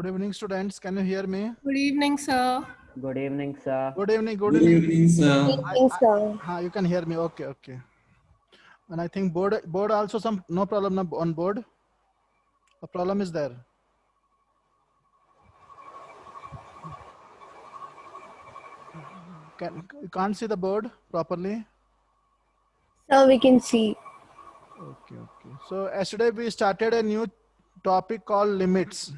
Good evening, students. Can you hear me? Good evening, sir. Good evening, sir. Good evening. Good Good evening. evening, sir. Thanks, sir. You can hear me. Okay, okay. And I think board also some no problem on board. A problem is there. You can't see the board properly. So we can see. Okay, okay. So yesterday we started a new topic called limits.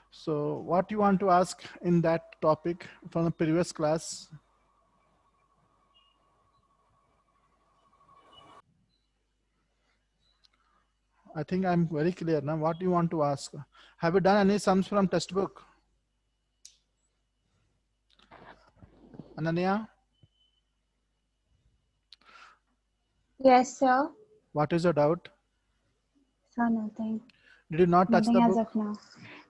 So what you want to ask in that topic from the previous class? I think I'm very clear now. What do you want to ask? Have you done any sums from textbook? Ananya, Yes, sir. what is your doubt? So nothing. Did you not touch Nothing the as book? of now.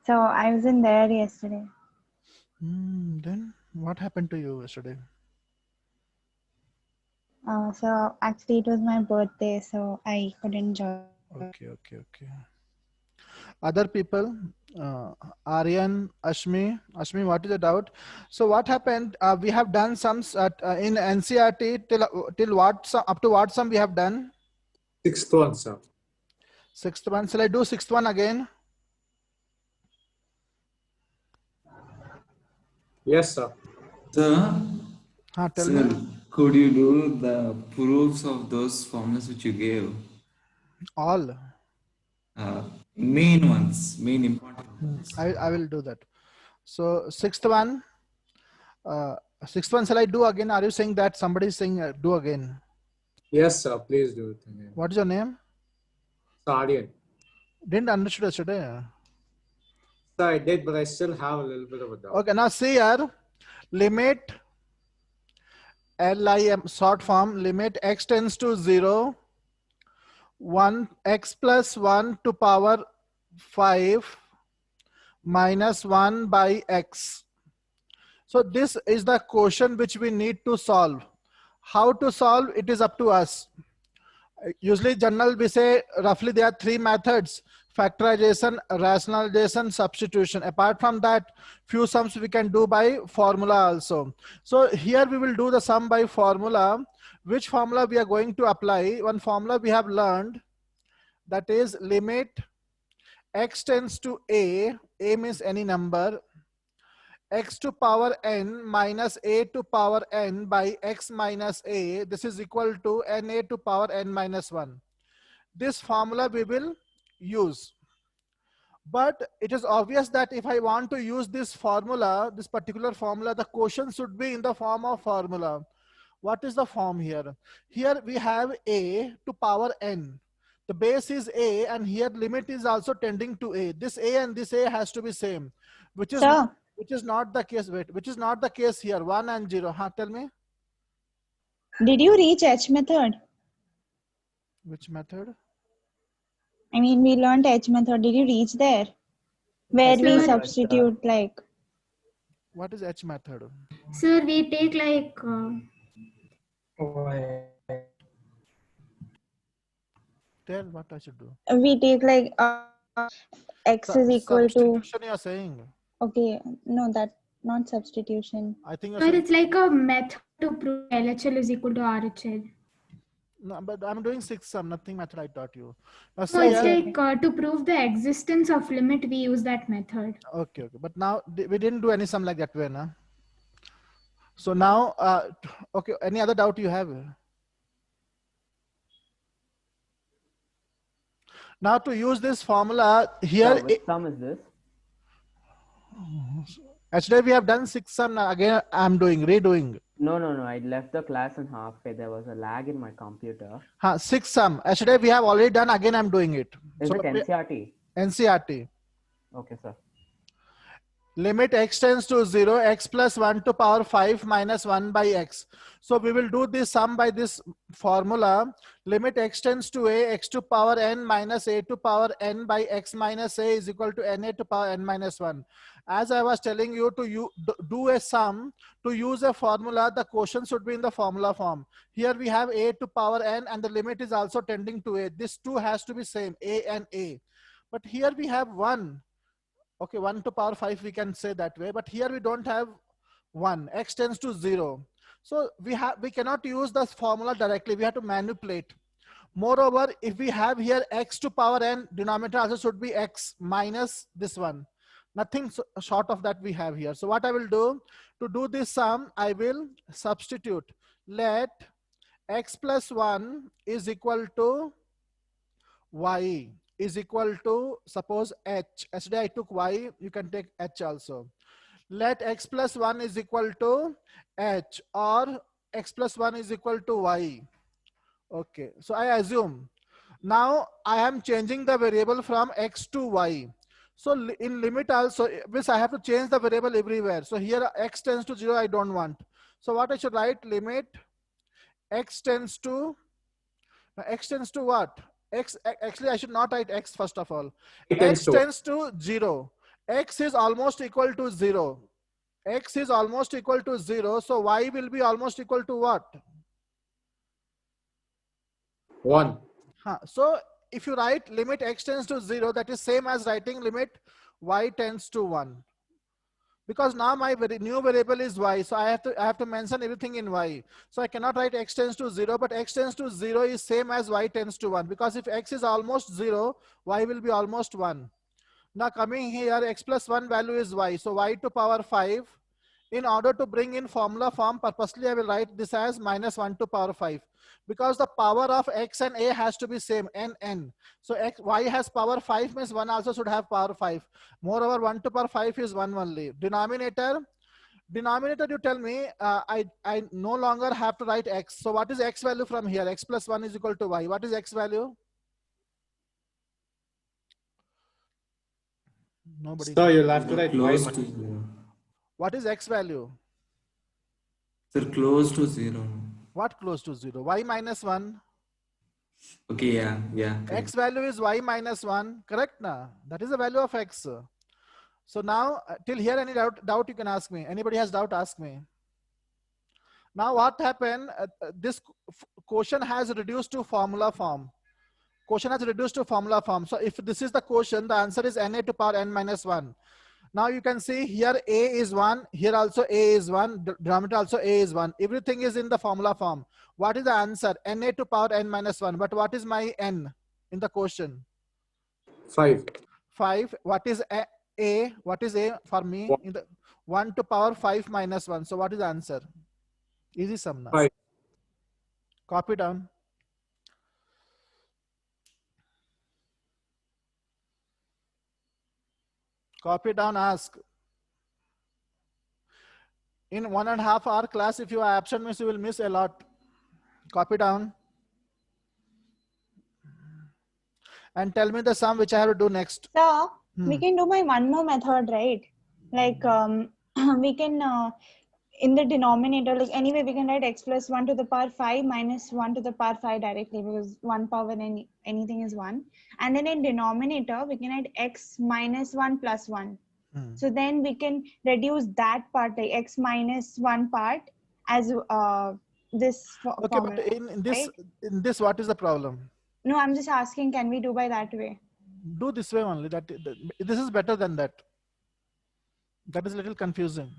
So I wasn't there yesterday. Then what happened to you yesterday? So actually it was my birthday, so I couldn't join. Okay, okay, okay. Other people, Aryan, Ashmi, what is the doubt? So what happened? We have done sums in NCRT till what sum, up to what sum we have done? Sixth one, sir. Sixth one. Shall I do sixth one again? Yes, sir. Sir, Tell sir, me. could you do the proofs of those formulas which you gave? All. Main ones, main important ones. I will do that. So sixth one. Sixth one, shall I do again? Are you saying that somebody is saying do again? Yes, sir. Please do it again. What is your name? Sardian. Didn't understood yesterday. Sir, I did, but I still have a little bit of a doubt. Okay, now see here. Limit LIM short form, limit x tends to 0, 1 x plus 1 to power 5 minus 1 by x. So this is the question which we need to solve. How to solve it is up to us. Usually general we say roughly there are three methods: factorization, rationalization, substitution. Apart from that, few sums we can do by formula also. So here we will do the sum by formula. Which formula we are going to apply? One formula we have learned, that is limit x tends to a means any number, x to power n minus a to power n by x minus a. This is equal to na to power n minus 1. This formula we will use. But it is obvious that if I want to use this formula, this particular formula, the quotient should be in the form of formula. What is the form here? Here we have a to power n. The base is a, and here limit is also tending to a. This a and this a has to be same, which is Sir. which is not the case. Wait, which is not the case here. 1 and 0. Tell me. Did you reach H method? Which method? I mean, we learned H method. Did you reach there? Where H we method, substitute like. What is H method? Sir, we take like Tell what I should do. We take like x is equal to. Substitution you are saying. Okay, no, that not substitution. I think you're sir, saying, it's like a method to prove LHL is equal to RHL. no, but I'm doing 6 sum, nothing method I taught you. Now, No, see it's here- like to prove the existence of limit, we use that method. Okay, okay. But now we didn't do any sum like that way, na? So now, okay, any other doubt you have? Now to use this formula here, Sir, which sum is this? actually we have done 6 sum. Now again I'm redoing. No, I left the class in halfway. There was a lag in my computer. 6 sum. Yesterday we have already done. Again I'm doing it. Is it NCRT? NCRT. Okay, sir. Limit x tends to 0, x plus 1 to power 5 minus 1 by x. So we will do this sum by this formula. Limit x tends to a, x to power n minus a to power n by x minus a is equal to na to power n minus 1. As I was telling you to do a sum, to use a formula, the quotient should be in the formula form. Here we have a to power n and the limit is also tending to a. This two has to be same, a and a. But here we have 1. Okay, 1 to power 5 we can say that way, but here we don't have 1. X tends to 0. So we cannot use this formula directly. We have to manipulate. Moreover, if we have here x to power n, denominator also should be x minus this one. Nothing short of that we have here. So what I will do, to do this sum, I will substitute. Let x plus 1 is equal to y is equal to, suppose h. Yesterday I took y, you can take h also. Let x plus 1 is equal to h, or x plus 1 is equal to y. Okay, so I assume now I am changing the variable from x to y. So in limit also, this I have to change the variable everywhere. So here x tends to 0, I don't want. So what I should write, limit x tends to what? X, actually I should not write x first of all. X tends to 0. X is almost equal to 0. X is almost equal to 0. So y will be almost equal to what? 1. So if you write limit x tends to 0, that is same as writing limit y tends to 1. Because now my new variable is y, so I have to mention everything in y. So I cannot write x tends to 0, but x tends to 0 is same as y tends to 1. Because if x is almost 0, y will be almost 1. Now coming here, x plus 1 value is y. So y to power 5. In order to bring in formula form, purposely I will write this as minus 1 to power 5. Because the power of x and a has to be same, n. So y has power 5 means 1 also should have power 5. Moreover, 1 to power 5 is 1 only. Denominator, you tell me, I no longer have to write x. So what is x value from here? X plus 1 is equal to y. What is x value? Nobody. So you'll have to write Close y. to 0. What is x value? Sir, close to 0. What close to 0? Y minus 1. Okay, yeah. Correct. X value is y minus 1. Correct na? That is the value of x. So now, till here, any doubt you can ask me. Anybody has doubt, ask me. Now what happened? This quotient has reduced to formula form. Quotient has reduced to formula form. So if this is the quotient, the answer is na to power n minus 1. Now you can see here a is 1, here also a is 1, denominator also a is 1. Everything is in the formula form. What is the answer? Na to power n minus 1. But what is my n in the quotient? 5. 5. What is a? What is a for me? In the 1 to power 5 minus 1. So what is the answer? Easy sum now. 5. Copy down. Copy down, ask. In 1.5 hour class, if you are absent, means you will miss a lot. Copy down. And tell me the sum which I have to do next. So we can do by one more method, right? Like we can in the denominator, like anyway, we can write x plus 1 to the power 5 minus 1 to the power 5 directly, because 1 power anything is 1. And then in denominator, we can write x minus 1 plus 1. So then we can reduce that part, like x minus 1 part, as this Okay, formula, but in this, right? in this, what is the problem? No, I'm just asking, can we do by that way? Do this way only. This is better than that. That is a little confusing.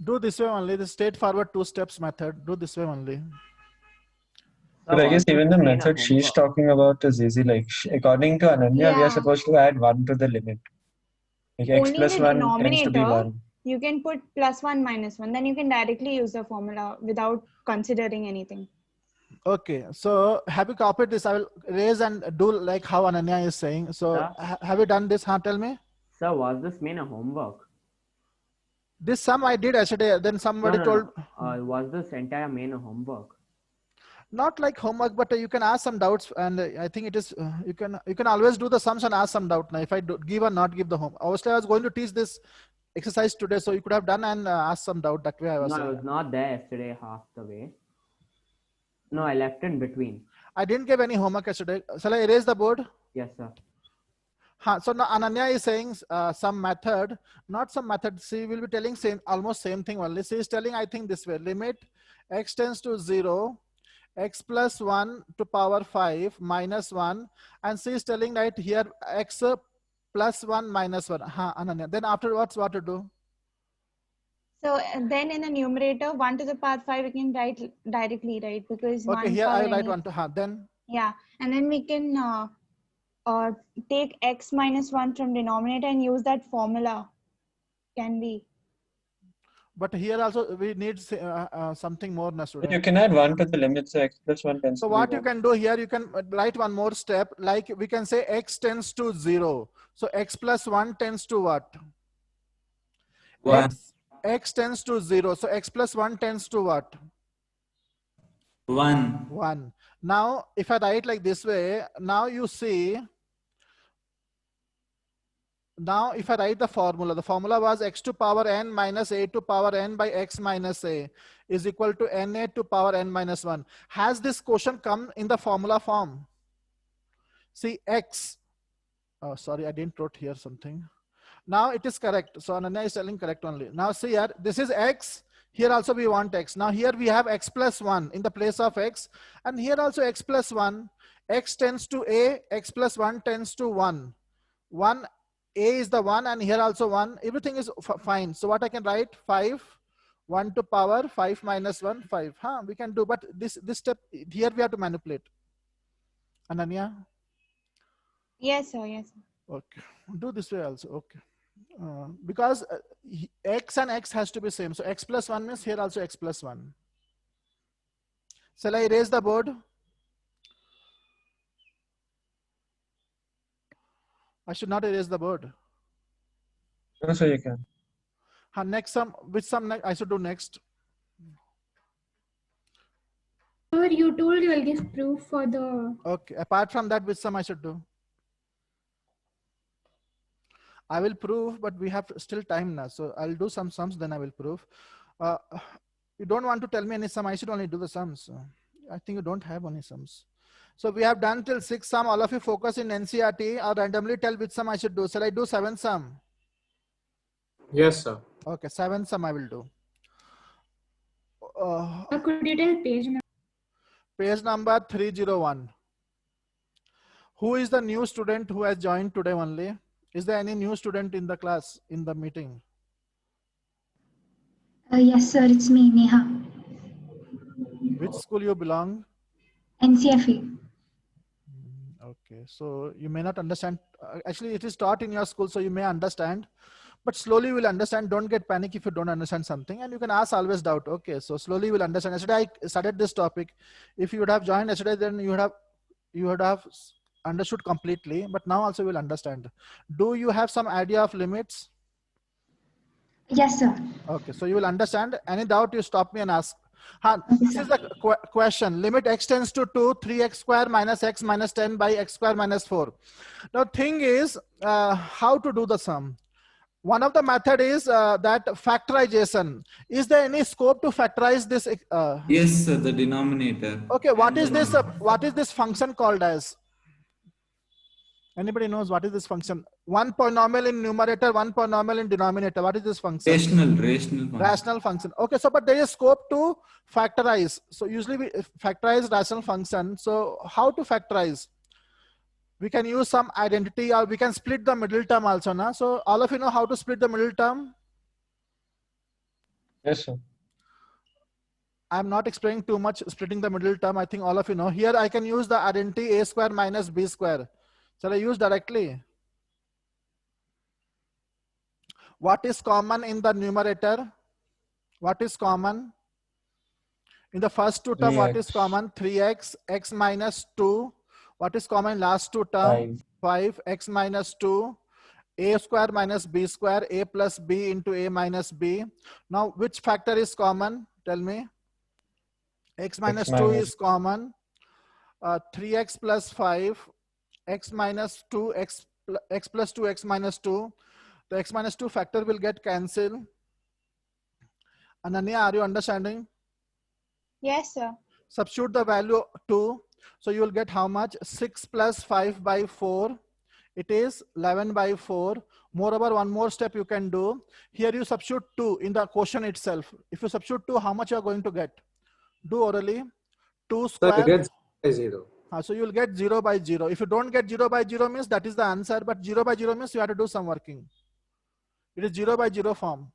Do this way only. The straightforward 2 steps method. Do this way only. But I guess even the method she's talking. talking about is easy. Like according to Ananya, we Yeah. are supposed to add 1 to the limit. Like x Only plus the 1 tends to be denominator, 1. you can put plus 1 minus 1. Then you can directly use the formula without considering anything. Okay, so have you copied this? I will raise and do like how Ananya is saying. So Yeah. have you done this? Huh? Tell me. Sir, was this main a homework? This sum I did yesterday. Then somebody told. Was this entire main a homework? Not like homework, but you can ask some doubts, and I think it is you can always do the sums and ask some doubt. Now, if I give or not give the home, obviously I was going to teach this exercise today, so you could have done and asked some doubt. That way I was. No, I was not there yesterday half the way. No, I left in between. I didn't give any homework yesterday. Shall I erase the board? Yes, sir. So now Ananya is saying some method, not some method. She will be telling almost same thing only. She is telling, I think, this way: limit x tends to 0. x plus 1 to power 5 minus 1, and she is telling right here x plus 1 minus 1. Ananya. Then afterwards what to do? So then in the numerator, 1 to the power 5 we can write directly, right? Because Okay, 1 here power I write any- 1 to then. Yeah, and then we can take x minus 1 from denominator and use that formula. Can we? But here also we need something more, na But student. you can add 1 to the limit, so x plus 1 tends So to be what you 1. can do here, you can write one more step, like we can say x tends to 0. So x plus 1 tends to what? 1. X tends to 0. So x plus 1 tends to what? 1. 1. Now, if I write like this way, now you see, now if I write the formula was x to power n minus a to power n by x minus a is equal to na to power n minus 1. Has this quotient come in the formula form? See x, oh sorry, I didn't wrote here something. Now it is correct. So Ananya is telling correct only. Now see here, this is x. Here also we want x. Now here we have x plus 1 in the place of x. And here also x plus 1. X tends to a, x plus 1 tends to 1. 1, a is the 1, and here also 1. Everything is fine. So what I can write? 5, 1 to power 5 minus 1, 5. We can do, but this step, here we have to manipulate. Ananya? Yes, sir. Yes, sir. Okay. Do this way also. Okay. Because x and x has to be same. So x plus 1 means here also x plus 1. Shall I erase the board? I should not erase the board. No, so you can. Next sum, which sum I should do next? Sir, you told you will give proof for the. Okay. Apart from that, which sum I should do? I will prove, but we have still time now. So I'll do some sums, then I will prove. You don't want to tell me any sum. I should only do the sums. I think you don't have any sums. So we have done till 6 sum. All of you focus in NCERT or randomly tell which sum I should do. Shall I do 7 sum? Yes, sir. Okay, 7 sum I will do. Could you tell page number? Page number 301. Who is the new student who has joined today only? Is there any new student in the class, in the meeting? Yes, sir. It's me, Neha. Which school you belong? NCFE. Okay, so you may not understand. Actually, it is taught in your school, so you may understand. But slowly you will understand. Don't get panic if you don't understand something. And you can ask always doubt. Okay, so slowly you will understand. Yesterday I started this topic. If you would have joined yesterday, then you would have understood completely. But now also you will understand. Do you have some idea of limits? Yes, sir. Okay, so you will understand. Any doubt, you stop me and ask. This is the question. Limit x tends to 2, 3x square minus x minus 10 by x square minus 4. Now thing is how to do the sum. One of the method is that factorization. Is there any scope to factorize this? Yes, sir, the denominator. Okay, what is this? What is this function called as? Anybody knows what is this function? One polynomial in numerator, one polynomial in denominator. What is this function? Rational function. Okay, so but there is scope to factorize. So usually we factorize rational function. So how to factorize? We can use some identity, or we can split the middle term also. Na? So all of you know how to split the middle term? Yes, sir. I'm not explaining too much splitting the middle term. I think all of you know. Here I can use the identity a square minus b square. Shall I use directly? What is common in the numerator? What is common? In the first two term, what is common? 3x, x minus 2. What is common in last two term? 5, x minus 2. A square minus b square, a plus b into a minus b. Now, which factor is common? Tell me. X minus 2 is common. 3x plus 5. X minus 2, x plus 2, x minus 2. The x minus 2 factor will get cancelled. Ananya, are you understanding? Yes, sir. Substitute the value 2. So you will get how much? 6 plus 5 by 4. It is 11 by 4. Moreover, one more step you can do. Here you substitute 2 in the quotient itself. If you substitute 2, how much you are going to get? Do orally. 2 So you square. get 0 by 0. So you'll get 0 by 0. If you don't get 0 by 0 means that is the answer, but 0 by 0 means you have to do some working. It is 0 by 0 form.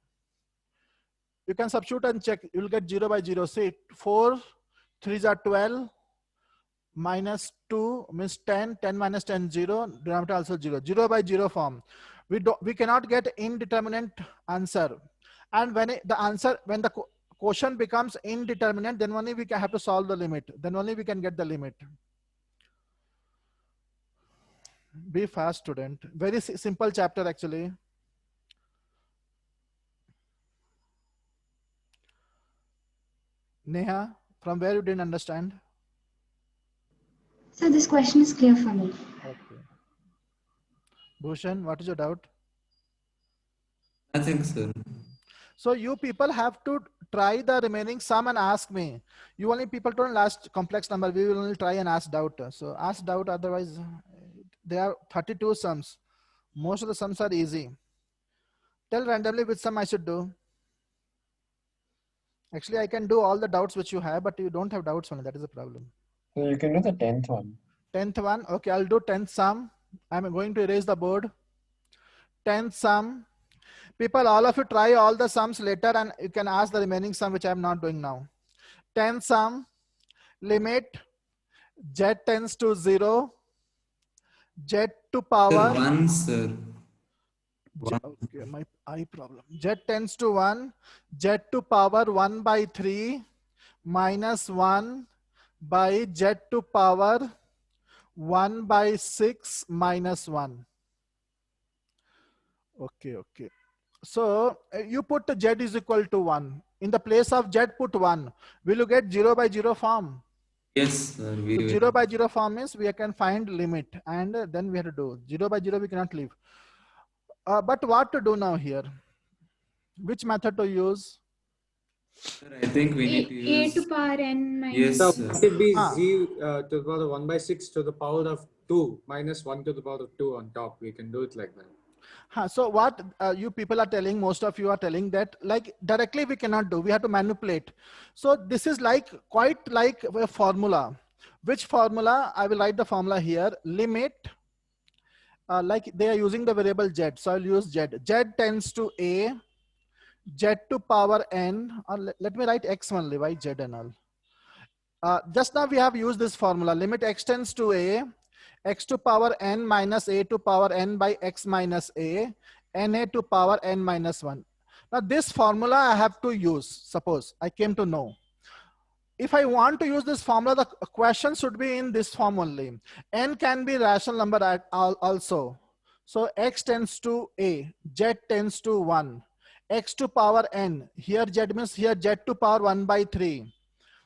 You can substitute and check. You'll get 0 by 0. See, 4, 3s are 12, minus 2 means 10, 10 minus 10, 0, denominator also 0. 0 by 0 form. We cannot get indeterminate answer. And when the quotient becomes indeterminate, then only we can have to solve the limit. Then only we can get the limit. Be fast, student. Very simple chapter actually. Neha, from where you didn't understand? So this question is clear for me. Okay. Bhushan, what is your doubt? Nothing, sir. So you people have to try the remaining sum and ask me. You only people don't ask complex number. We will only try and ask doubt. So ask doubt. Otherwise, there are 32 sums. Most of the sums are easy. Tell randomly which sum I should do. Actually, I can do all the doubts which you have, but you don't have doubts only. That is the problem. So you can do the 10th one. 10th one. Okay, I'll do 10th sum. I'm going to erase the board. 10th sum. People, all of you try all the sums later and you can ask the remaining sum, which I'm not doing now. 10th sum, limit z tends to 0, z to power. 1, sir. Okay, my eye problem. Z tends to 1, z to power 1 by 3 minus 1 by z to power 1 by 6 minus 1. Okay, okay. So you put z is equal to 1. In the place of z, put 1. Will you get 0 by 0 form? Yes, sir. So 0 by 0 form is we can find limit and then we have to do 0 by 0 we cannot leave. But what to do now here? Which method to use? Sir, I think we need to use. A to power n minus. Yes, So sir. it will be z to the power of 1 by 6 to the power of 2 minus 1 to the power of 2 on top. We can do it like that. So what you people are telling, most of you are telling that like directly we cannot do, we have to manipulate. So this is like quite like a formula. Which formula? I will write the formula here. Limit, like they are using the variable z. So I'll use z. Z tends to a, z to power n, or let me write x only, why z and all. Just now we have used this formula. Limit x tends to a, x to power n minus a to power n by x minus a, na to power n minus 1. Now this formula I have to use. Suppose I came to know. If I want to use this formula, the question should be in this form only. N can be rational number also. So x tends to a, z tends to 1, x to power n. Here z means here z to power 1 by 3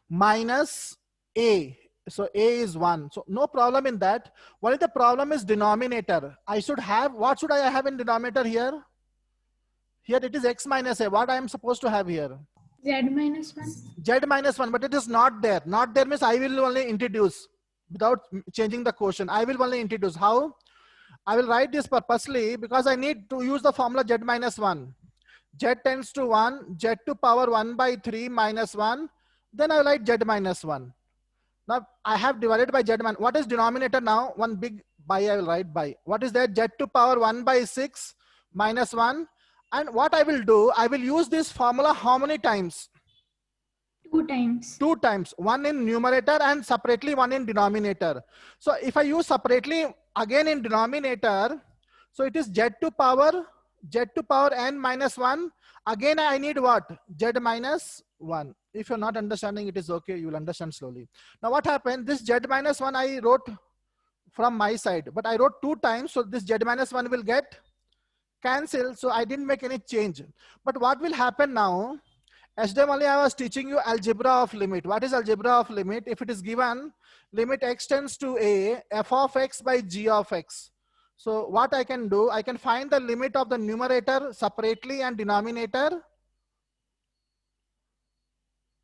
minus a. So a is 1. So no problem in that. Only the problem is denominator. I should have, what should I have in denominator here? Here it is x minus a. What I am supposed to have here? Z minus 1. Z minus 1, but it is not there. Not there means I will only introduce without changing the quotient. I will only introduce. How? I will write this purposely because I need to use the formula z minus 1. Z tends to 1, z to power 1 by 3 minus 1. Then I will write z minus 1. Now I have divided by z minus. What is denominator now? One big by I will write by. What is that? Z to power 1 by 6 minus 1. And what I will do, I will use this formula how many times? 2 times. 2 times. One in numerator and separately one in denominator. So if I use separately again in denominator, so it is z to power n minus 1. Again I need what? Z minus 1. If you're not understanding, it is okay. You will understand slowly. Now what happened? This z minus 1 I wrote from my side, but I wrote 2 times. So this z minus 1 will get cancelled. So I didn't make any change. But what will happen now? SDM only I was teaching you algebra of limit. What is algebra of limit? If it is given, limit x tends to a, f of x by g of x. So what I can do, I can find the limit of the numerator separately and denominator.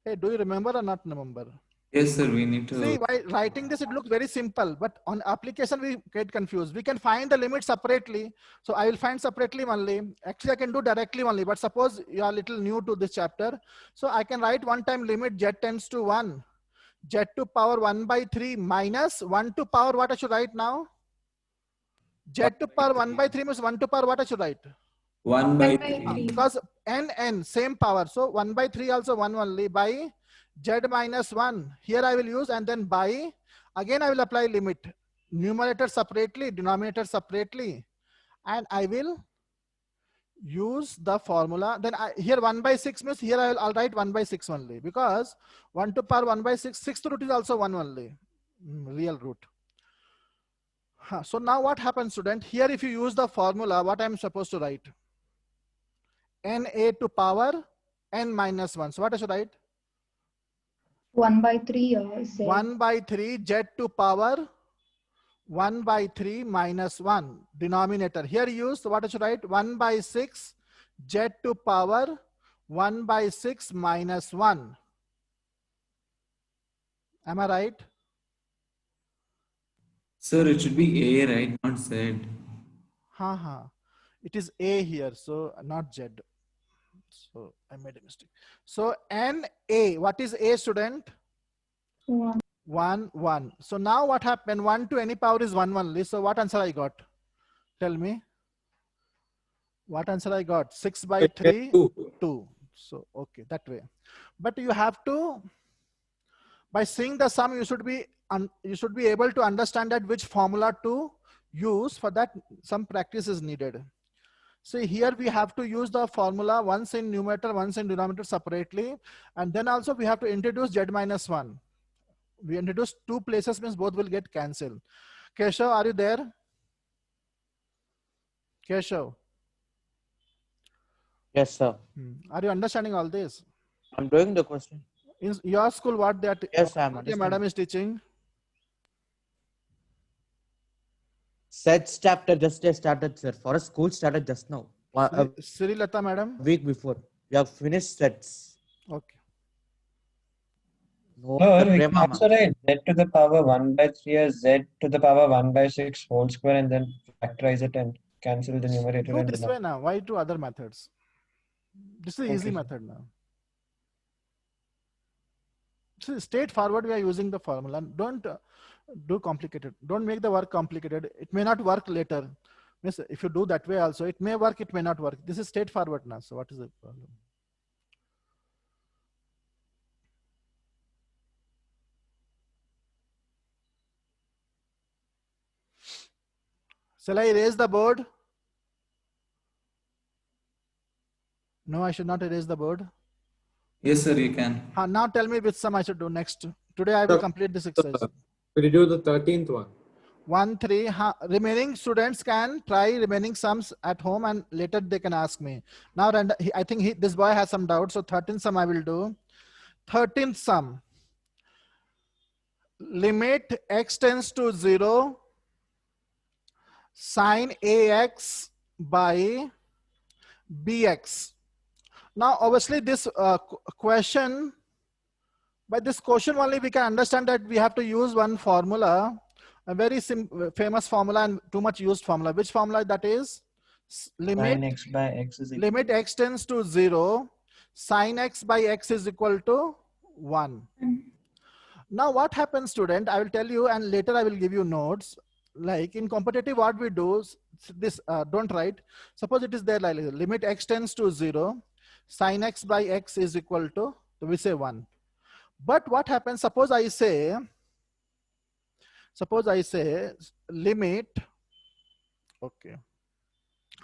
Hey, do you remember or not remember? Yes, sir. We need to. See, while writing this, it looks very simple, but on application, we get confused. We can find the limit separately. So I will find separately only. Actually, I can do directly only, but suppose you are a little new to this chapter. So I can write one time limit z tends to 1. z to power 1 by 3 minus 1 to power what I should write now? Z to power 1 by 3 means 1 to power what I should write? 1 by 1 by 3. 3. Because n same power. So 1 by 3 also 1 only by z minus 1. Here I will use and then by. Again I will apply limit. Numerator separately, denominator separately. And I will use the formula. Then here 1 by 6 means here I'll write 1 by 6 only. Because 1 to power 1 by 6, sixth root is also 1 only. Real root. So now what happens, student? Here if you use the formula, what I'm supposed to write? Na to power n minus 1. So what I should write? 1 by 3 z. 1 by 3 z to power 1 by 3 minus 1. Denominator. Here use what I should write? 1 by 6 z to power 1 by 6 minus 1. Am I right? Sir, it should be A, right? Not Z. It is A here, so not Z. So I made a mistake. So NA, what is A, student? 1. 1, 1. So now what happened? 1 to any power is 1 only. So what answer I got? Tell me. What answer I got? 6 by 3, 2. So, okay, that way. But you have to, by seeing the sum, you should be able to understand that which formula to use. For that, some practice is needed. So here we have to use the formula once in numerator, once in denominator separately. And then also we have to introduce z minus 1. We introduce two places means both will get cancelled. Keshav, are you there? Keshav. Yes, sir. Are you understanding all this? I'm doing the question. In your school, what that Yes, I'm what your madam is teaching? Sets chapter just started, sir. For us, school started just now. A Srilata madam? week before. We have finished sets. Okay. No, Or we Prema can also write z to the power 1 by 3 as z to the power 1 by 6 whole square and then factorize it and cancel the numerator Do and this way now. Why do other methods? This is easy Okay, sir. method now. So straightforward, we are using the formula. Don't do complicated. Don't make the work complicated. It may not work later. Means if you do that way also, it may work, it may not work. This is straightforward now. So what is the problem? Shall I erase the board? No, I should not erase the board. Yes, sir, you can. Now tell me which sum I should do next. Today I will complete this exercise. Could you do the 13th one? 1, 3. Remaining students can try remaining sums at home and later they can ask me. Now I think this boy has some doubts. So 13th sum I will do. 13th sum. Limit x tends to 0. Sin ax by bx. Now obviously this question, by this question only we can understand that we have to use one formula, a very famous formula and too much used formula. Which formula that is? Limit sin x by x is equal limit x tends to 0. Sin x by x is equal to 1. Now what happens, student? I will tell you and later I will give you notes. Like in competitive, what we do, this don't write. Suppose it is there like limit x tends to 0. Sin x by x is equal to, we say 1. But what happens, suppose I say limit, okay,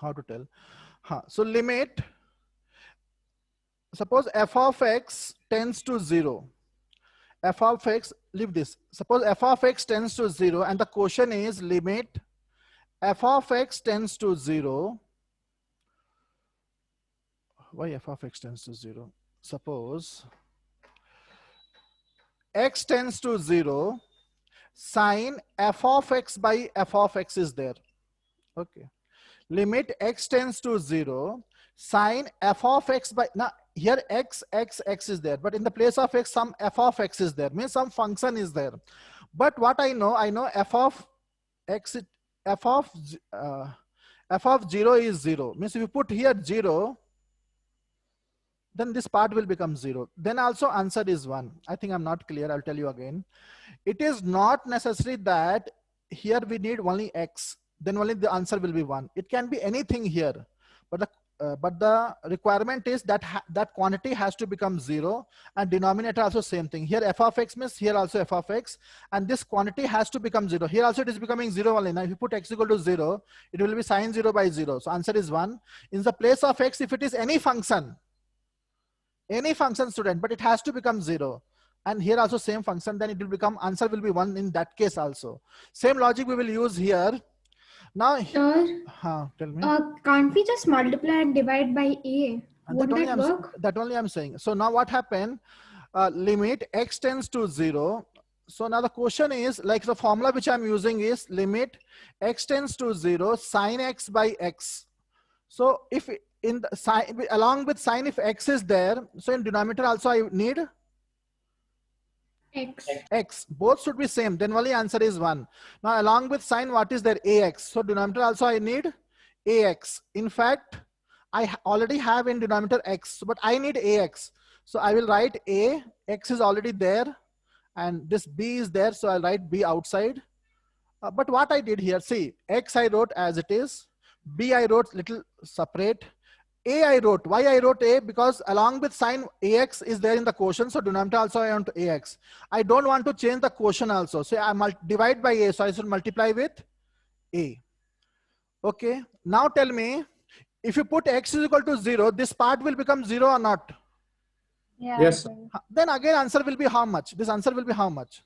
how to tell? So limit, suppose f of x tends to 0. F of x, leave this. Suppose f of x tends to 0 and the question is limit f of x tends to 0. Why f of x tends to 0? Suppose x tends to 0, sin f of x by f of x is there. Okay. Limit x tends to 0, sin f of x by, now here x is there, but in the place of x, some f of x is there, means some function is there. But what I know f of x, f of 0 is 0. Means if you put here 0, then this part will become 0. Then also answer is 1. I think I'm not clear. I'll tell you again. It is not necessary that here we need only x, then only the answer will be 1. It can be anything here, but the requirement is that that quantity has to become 0, and denominator also same thing. Here f of x means here also f of x, and this quantity has to become 0. Here also it is becoming 0 only. Now if you put x equal to 0, it will be sine 0 by 0. So answer is 1. In the place of x, if it is any function student, but it has to become 0. And here also same function, then it will become, answer will be 1 in that case also. Same logic we will use here. Now, Sir, tell me. can't we just multiply and divide by a? Would that work? That only I'm saying. So now what happened? Limit x tends to 0. So now the question is, like the formula which I'm using is limit x tends to 0 sine x by x. So if in the sine, along with sine, if x is there, so in denominator also I need x. Both should be same, then only answer is 1. Now along with sine, what is there? Ax. So denominator also I need ax. In fact, I already have in denominator x, but I need ax. So I will write a, x is already there, and this b is there, so I'll write b outside. But what I did here, see, x I wrote as it is, b I wrote little separate, a I wrote. Why I wrote a? Because along with sign ax is there in the quotient, so denominator also I want ax. I don't want to change the quotient also, so I divide by a, so I should multiply with a. Okay, now tell me, if you put x is equal to 0, this part will become 0 or not? Yeah. Yes. Then again answer will be how much? This answer will be how much?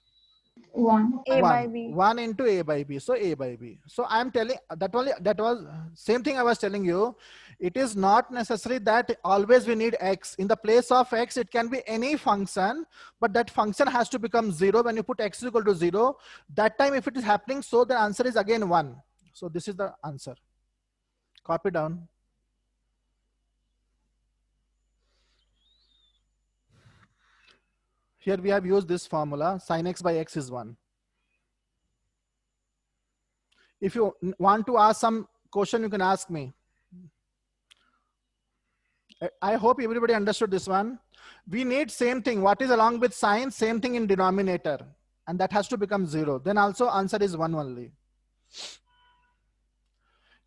1. A by b. 1 into a by b, so a by b. So I am telling that was same thing I was telling you. It is not necessary that always we need x. In the place of x, it can be any function, but that function has to become 0 when you put x is equal to 0. That time if it is happening, so the answer is again 1. So this is the answer. Copy down. Here we have used this formula, sin x by x is 1. If you want to ask some question, you can ask me. I hope everybody understood this one. We need same thing. What is along with sign? Same thing in denominator. And that has to become 0. Then also answer is 1 only.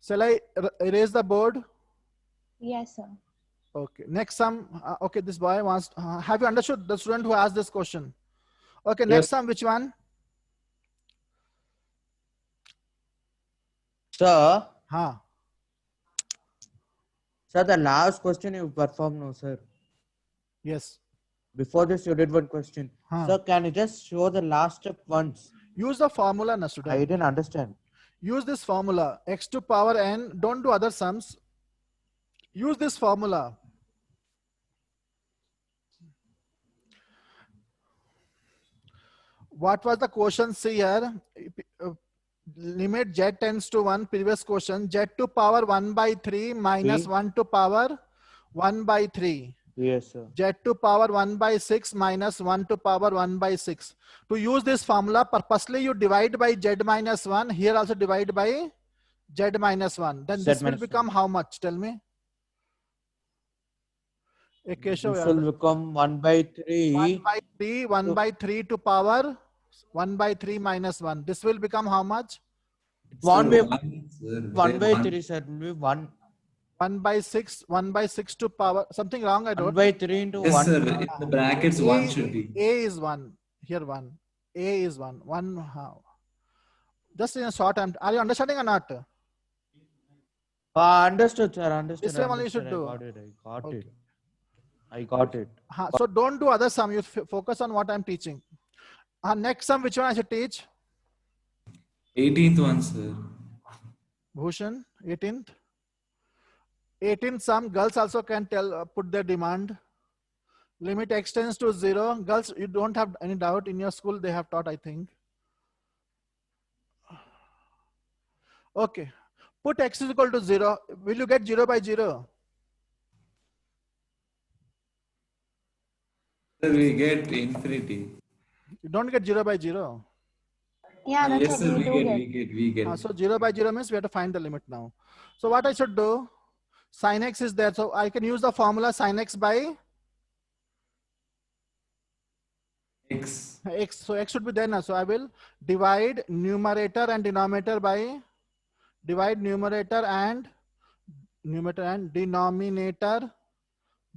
Shall I erase the board? Yes, sir. Okay. Next sum. Okay, this boy wants. Have you understood the student who asked this question? Okay. Next Yes. sum. Which one? Sir, Ha. sir, the last question you performed, no, sir. Yes. Before this, you did one question. Huh. Sir, can you just show the last step once? Use the formula, na student. I didn't understand. Use this formula. X to power n. Don't do other sums. Use this formula. What was the question? See here. Limit z tends to 1. Previous question. Z to power 1 by 3 minus See? 1 to power 1 by 3. Yes, sir. Z to power 1 by 6 minus 1 to power 1 by 6. To use this formula, purposely you divide by z minus 1. Here also divide by z minus 1. Then Z this will minus become how much? Tell me. This will become 1 by 3. 1 by 3, 1 by 3 to power 1 by 3 minus 1. This will become how much? It won't be 1 1 by 3, sir. It will be 1. 1 by 6, 1 by 6 to power, something wrong I 1 don't. by 3 into Yes, 1. sir. In the brackets, 1 should be. A is 1. Here 1. A is 1. 1 how? Just in a short time. Are you understanding or not? Understood, sir. Understood. This way only you should understood. do. I got Okay. it. I got it. So don't do other sum. You focus on what I'm teaching. Next sum, which one I should teach? 18th one, sir. Bhushan, 18th. 18th sum, girls also can tell, put their demand. Limit x tends to 0. Girls, you don't have any doubt. In your school, they have taught, I think. Okay. Put x is equal to 0. Will you get 0 by 0? Sir, we get infinity. You don't get 0 by 0. Yeah, that's Yes, what sir. we do get. We get. So 0 by 0 means we have to find the limit now. So what I should do? Sin x is there. So I can use the formula sin x by X. X. So X should be there now. So I will divide numerator and denominator by, divide numerator and denominator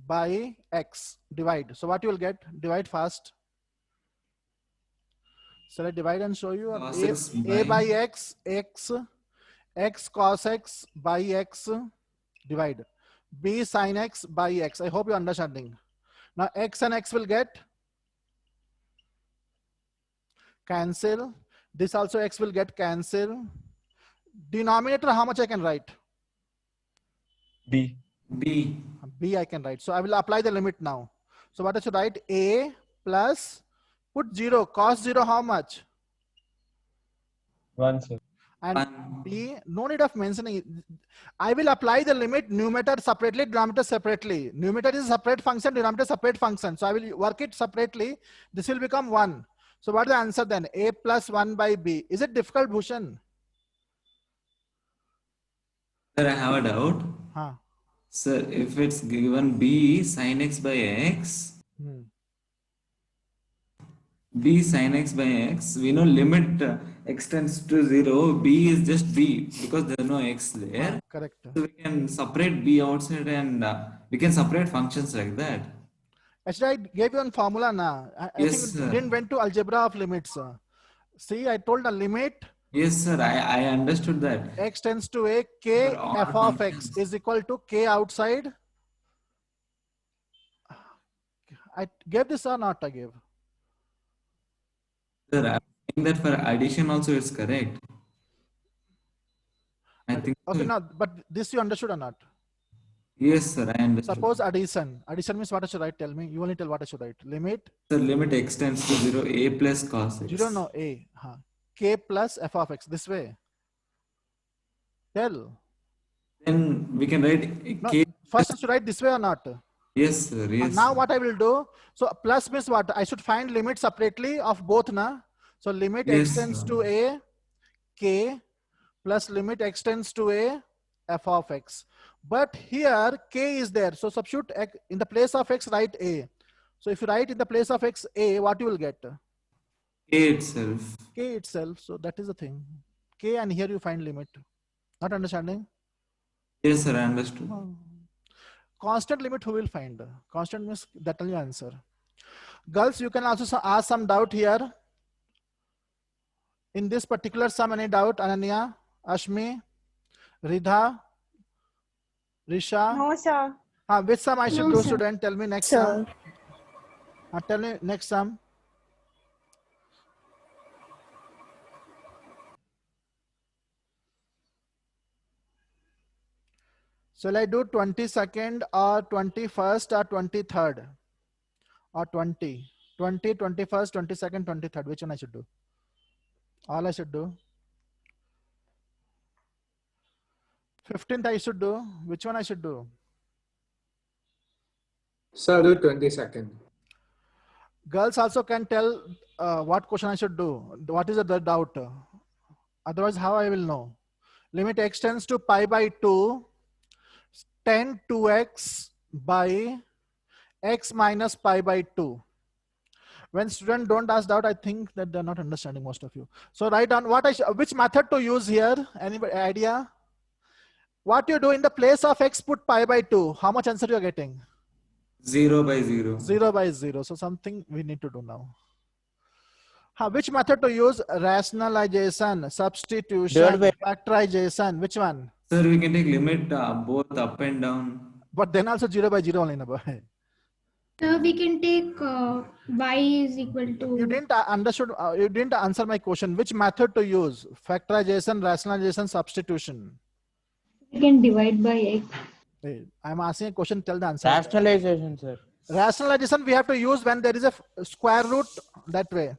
by X. Divide. So what you will get? Divide fast. Shall I divide and show you? Cos A, X A by by X, X cos X by X, divide. B sin X by X. I hope you're understanding. Now X and X will get cancel. This also X will get cancel. Denominator, how much I can write? B. B. B I can write. So I will apply the limit now. So what I should write? A plus, put 0, cos 0 how much? 1, sir. And 1. B, no need of mentioning. I will apply the limit numerator separately, denominator separately. Numerator is a separate function, denominator separate function. So I will work it separately. This will become 1. So what is the answer then? A plus 1 by B. Is it difficult, Bhushan? Sir, I have a doubt. Huh. Sir, if it's given B sin X by X, B sin X by X, we know limit X tends to 0. B is just B because there is no X there. Correct. So we can separate B outside and we can separate functions like that. Actually, I gave you one formula now. I Yes, think you sir. didn't went to algebra of limits. See, I told a limit Yes, sir, I understood that. X tends to A, K For all f of X functions. is equal to K outside. I gave this or not I gave? Sir, I'm saying that for addition also it's correct. I think Okay, so. now, but this you understood or not? Yes, sir, I understood. Suppose addition. Addition means what I should write? Tell me. You only tell what I should write. Limit. Sir, limit X tends to 0, A plus cos X. 0 no A. K plus f of X. This way. Tell. Then we can write No, K. first I should write this way or not? Yes, sir, yes. Now sir. what I will do? So plus means what? I should find limit separately of both na. So limit Yes, X tends sir. to A, K plus limit X tends to A, f of X. But here K is there. So substitute X, in the place of X, write A. So if you write in the place of X A, what you will get? K itself. K itself. So that is the thing. K and here you find limit. Not understanding? Yes, sir, I understood. Constant limit who will find? Constant means that will answer. Girls, you can also ask some doubt here. In this particular sum, any doubt? Ananya, Ashmi, Ridha, Risha? No, sir. Which sum I should No, do, sir. student? Tell me next Sir. sum. Tell me next sum. Shall I do 22nd or 21st or 23rd? Or 20? 20, 21st, 22nd, 23rd. Which one I should do? All I should do. 15th I should do. Which one I should do? Sir, do 22nd. Girls also can tell what question I should do. What is the doubt? Otherwise, how I will know? Limit X tends to pi by 2, tan 2x by x minus pi by 2. When students don't ask doubt, I think that they're not understanding, most of you. So write down what which method to use here. Any idea? What you do in the place of x, put pi by 2. How much answer you're getting? 0 by 0. 0 by 0. So something we need to do now. Which method to use? Rationalization, substitution, factorization. Which one? Sir, we can take limit both up and down. But then also 0 by 0 only. Na boy. So we can take y is equal to. You didn't understood. You didn't answer my question. Which method to use? Factorization, rationalization, substitution. We can divide by x. Hey, I'm asking a question. Tell the answer. Rationalization, sir. Rationalization we have to use when there is a square root, that way.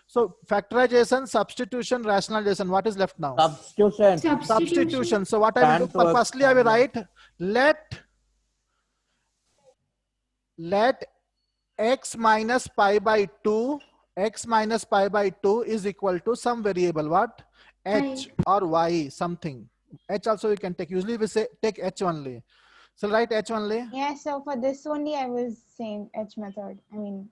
So factorization, substitution, rationalization. What is left now? Substitution. Substitution. So what I will do? Firstly, I will write let x minus pi by 2, x minus pi by 2 is equal to some variable. What? H or y, something. H also you can take. Usually we say take H only. So write H only. Yeah, so for this only I was saying H method. I mean,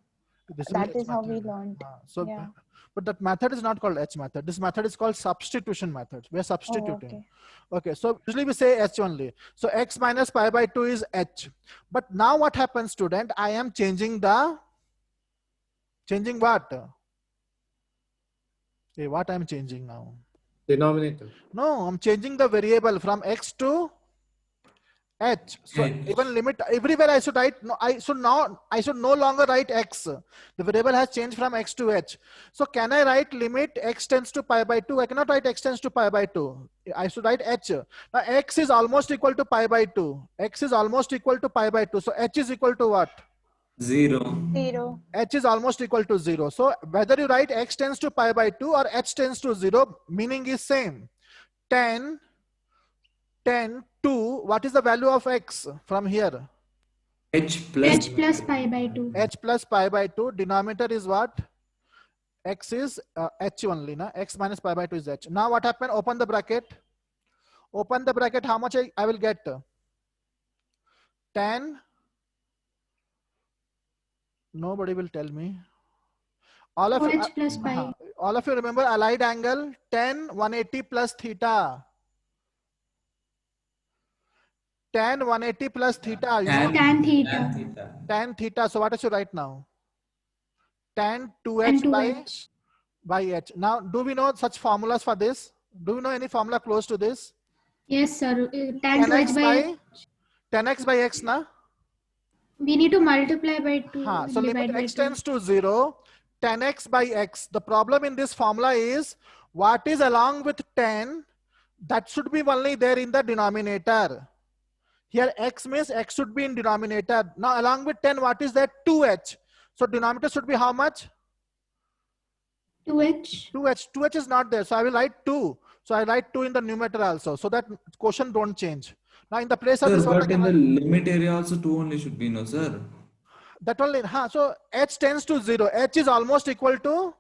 This will be That H is how we method. learned. So, Yeah. but that method is not called H method. This method is called substitution method. We are Oh, substituting. okay. Okay, so usually we say H only. So x minus pi by 2 is H. But now what happens, student? I am changing what? Okay, what I'm changing now? Denominator. No, I'm changing the variable from X to H. So H. even limit everywhere I should write no. I should no longer write X. The variable has changed from X to H. So can I write limit X tends to pi by 2? I cannot write X tends to pi by 2. I should write H. Now X is almost equal to pi by 2. X is almost equal to pi by 2. So H is equal to what? 0. 0. H is almost equal to 0. So whether you write X tends to pi by 2 or H tends to 0, meaning is same. 10, 2. What is the value of X from here? H plus H plus pi by 2. H plus pi by 2. Denominator is what? X is H only. Na? X minus pi by 2 is H. Now what happened? Open the bracket. Open the bracket. How much I will get? 10. Nobody will tell me. All of you, 4h plus pi. all of you remember allied angle 10 180 plus theta. 10 180 plus theta. You know, Tan theta. tan theta. tan theta. So what I should write now? Tan And 2h 2h. by h. Now, do we know such formulas for this? Do we know any formula close to this? Yes, sir. Tan 2h 10x by by 10x by x, na? we need to multiply by 2. So Divide limit by x 2. tends to 0, 10x by x. The problem in this formula is what is along with 10, that should be only there in the denominator. Here x means x should be in denominator. Now along with 10, what is that? 2h. So denominator should be how much? 2h. 2h is not there. So I will write 2. So I write 2 in the numerator also. So that quotient don't change. Now in the place of Sir, this one, but in the limit area also 2 only should be, no, sir? that only, so h tends to 0. H is almost equal to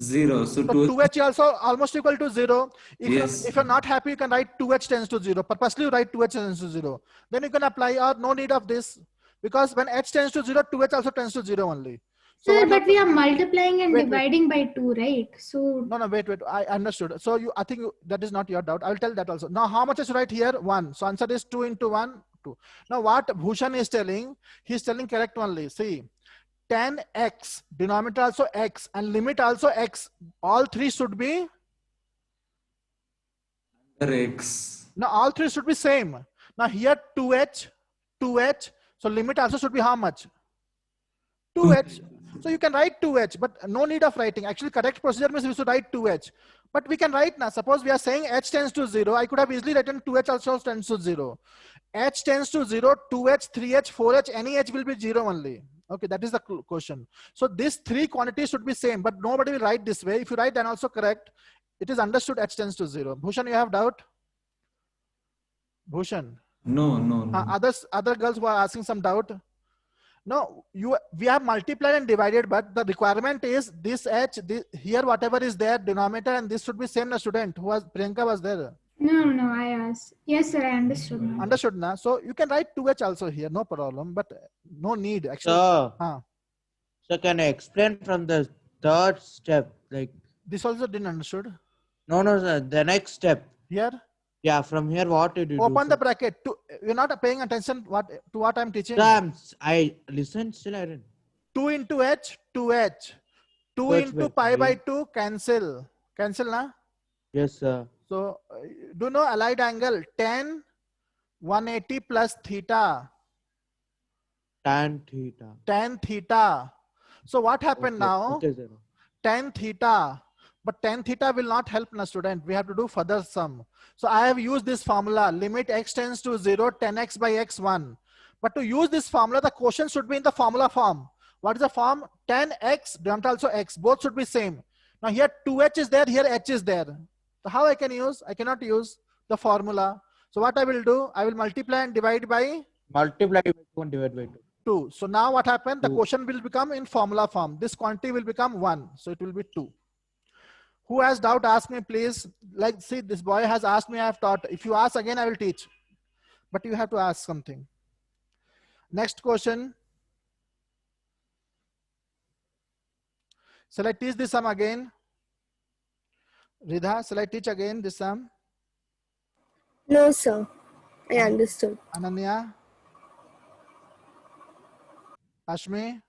0. So So 2 2h is also almost equal to 0. Yes. If you're not happy, you can write 2h tends to 0. Purposely you write 2h tends to 0. Then you can apply or no need of this. Because when h tends to 0, 2h also tends to 0 only. So Sir, what but we are happens- multiplying and Wait. dividing by 2, right? So No, wait. I understood. So I think that is not your doubt. I will tell that also. Now how much is right here? 1. So answer is 2 into 1, 2. Now what Bhushan is telling, he's telling correct only. See, 10x, denominator also x and limit also x. All three should be, under x. now all three should be same. Now here 2h, so limit also should be how much? 2h. So you can write 2h, but no need of writing. Actually, correct procedure means we should write 2h. But we can write now. Suppose we are saying h tends to 0. I could have easily written 2h also tends to 0. H tends to 0, 2h, 3h, 4h, any h will be 0 only. Okay, that is the question. So these three quantities should be same, but nobody will write this way. If you write then also correct, it is understood h tends to 0. Bhushan, you have doubt? Bhushan. No. Other girls who are asking some doubt. No, we have multiplied and divided, but the requirement is this h, here whatever is there, denominator, and this should be same. The student who was Priyanka was there. no, I asked. Yes, sir, I understood now. Understood now. So you can write 2h also here, no problem, but no need actually. So, Huh. so can I explain from the third step? Like, This also didn't understood. no, sir. The next step. Here, Yeah, from here, what did you do? open the sir? bracket. You're not paying attention to what I'm teaching. Sir, I listened, still I didn't. 2 into h, 2h. 2 H into by pi by 3. 2, cancel. Cancel, na? Yes, sir. So, do you know allied angle? 10, 180 plus theta. Tan theta. Tan theta. So what happened Okay, now? okay, sir. Tan theta. But tan theta will not help na student. We have to do further sum. So I have used this formula. Limit x tends to 0, 10x by x 1. But to use this formula, the quotient should be in the formula form. What is the form? 10x, denominator also x. Both should be same. Now here 2h is there, here h is there. So how I can use? I cannot use the formula. So what I will do? I will multiply and divide by Multiply by 2 and divide by 2. 2. So now what happened? The 2. quotient will become in formula form. This quantity will become 1. So it will be 2. Who has doubt, ask me please. Like, see, this boy has asked me, I have taught. If you ask again, I will teach. But you have to ask something. Next question. Shall I teach this sum again? Ridha, shall I teach again this sum? No, sir. I understood. Ananya? Ashmi?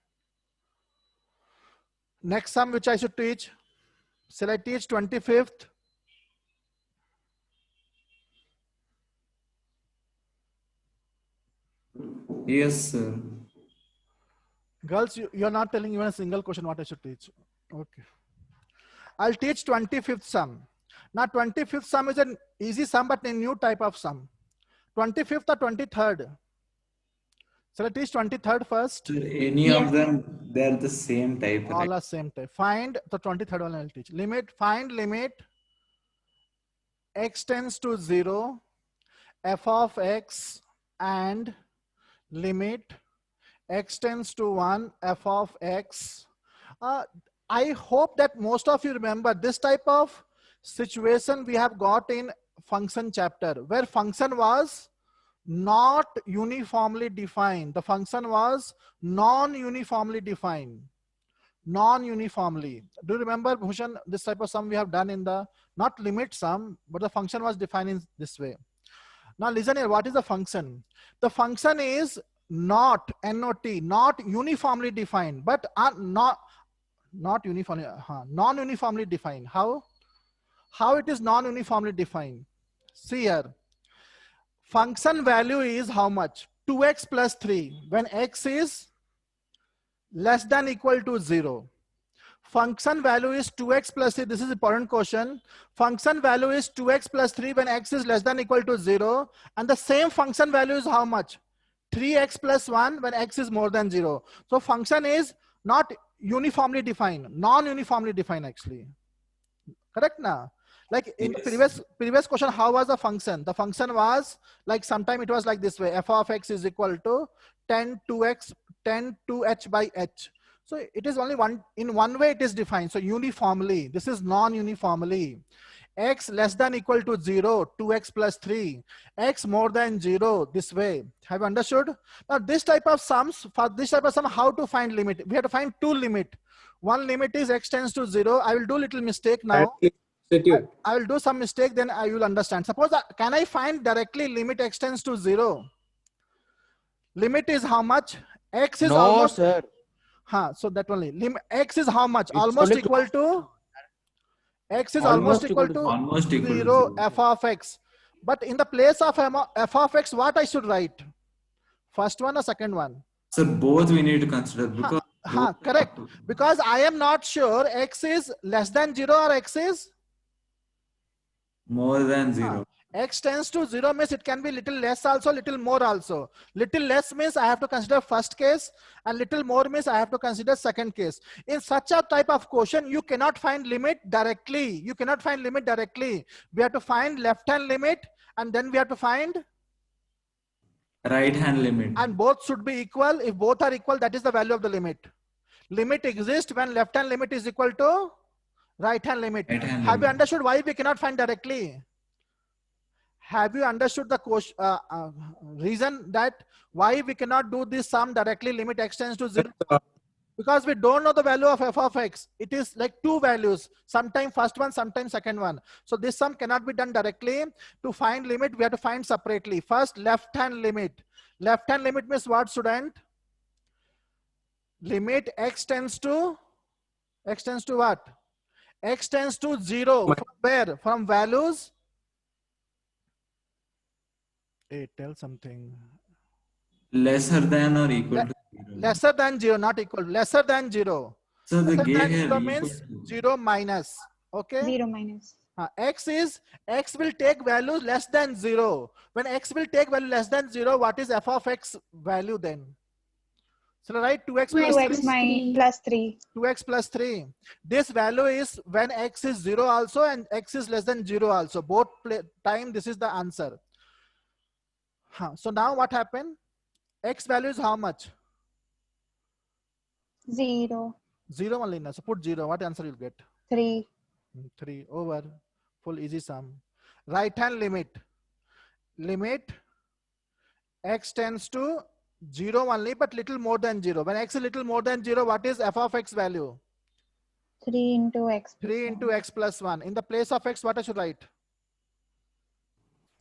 Next sum which I should teach. Shall I teach 25th? Yes, sir. Girls, you're not telling even a single question what I should teach. Okay. I'll teach 25th sum. Now 25th sum is an easy sum but a new type of sum. 25th or 23rd? Shall I teach 23rd first? Sir, any of them, they're the same type. All Right? are same type. Find the 23rd one I'll teach. Find limit x tends to 0 f of x and limit x tends to 1 f of x. I hope that most of you remember this type of situation we have got in function chapter, where function was not uniformly defined. The function was non-uniformly defined. Non-uniformly. Do you remember, Bhushan, this type of sum we have done in the, not limit sum, but the function was defined in this way. Now listen here, what is the function? The function is not, N-O-T, not uniformly defined, but not uniformly, non-uniformly defined. How it is non-uniformly defined? See here, function value is how much? 2x plus 3 when x is less than equal to 0. Function value is 2x plus 3. This is important question. Function value is 2x plus 3 when x is less than equal to 0. And the same function value is how much? 3x plus 1 when x is more than 0. So function is not uniformly defined, non-uniformly defined actually. Correct now? Like in the previous question, how was the function? The function was like sometime it was like this way: f of x is equal to 10 to h by h. So it is only in one way it is defined. So uniformly, this is non-uniformly. X less than equal to 0, 2x plus 3, x more than 0, this way. Have you understood? Now this type of sums, for this type of sum, how to find limit? We have to find two limit. One limit is x tends to 0. I will do little mistake now. I will do some mistake, then I will understand. Suppose, can I find directly limit x tends to 0? Limit is how much? X is almost... sir. So that only. X is how much? It's Almost only equal to... X is almost equal to almost equal to 0 f of x. But in the place of f of x, what I should write? First one or second one? Sir, both we need to consider because... correct. Because I am not sure x is less than 0 or x is... more than 0. X tends to 0 means it can be little less also, little more also. Little less means I have to consider first case, and little more means I have to consider second case. In such a type of question, you cannot find limit directly. You cannot find limit directly. We have to find left-hand limit, and then we have to find right-hand limit. And both should be equal. If both are equal, that is the value of the limit. Limit exists when left-hand limit is equal to right-hand limit. Have you understood why we cannot find directly? Have you understood the reason that why we cannot do this sum directly, limit x tends to 0? Because we don't know the value of f of x. It is like two values, sometime first one, sometime second one. So this sum cannot be done directly. To find limit, we have to find separately. First, left-hand limit. Left-hand limit means what, student? Limit x tends to what? X tends to 0. From where? From values. Tell something. Lesser than or equal to 0. Lesser than 0, not equal. Lesser than 0. So the Lesser than 0 here means 0 minus. Okay. 0 minus. X will take value less than 0. When x will take value less than 0, what is f of x value then? So right, 2x plus 2x plus 3. 2x plus 3. This value is when x is 0 also and x is less than 0 also. Both time this is the answer. So now what happened? X value is how much? 0. 0 only. So put 0. What answer you'll get? 3. 3 over. Full easy sum. Right hand limit. Limit x tends to 0 only, but little more than 0. When x is little more than 0, what is f of x value? 3 into x. 3 into x plus 1. In the place of x, what I should write?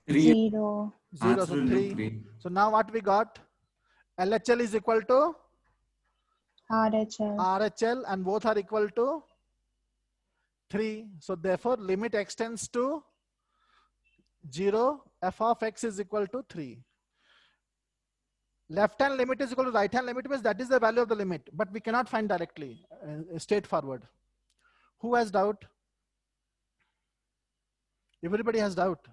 3. 0. 0, so Absolutely 3. 3. So now what we got? LHL is equal to RHL. RHL, and both are equal to 3. So therefore, limit x tends to 0, f of x is equal to 3. Left hand limit is equal to right hand limit, means that is the value of the limit, but we cannot find directly, straightforward. Who has doubt? Everybody has doubt.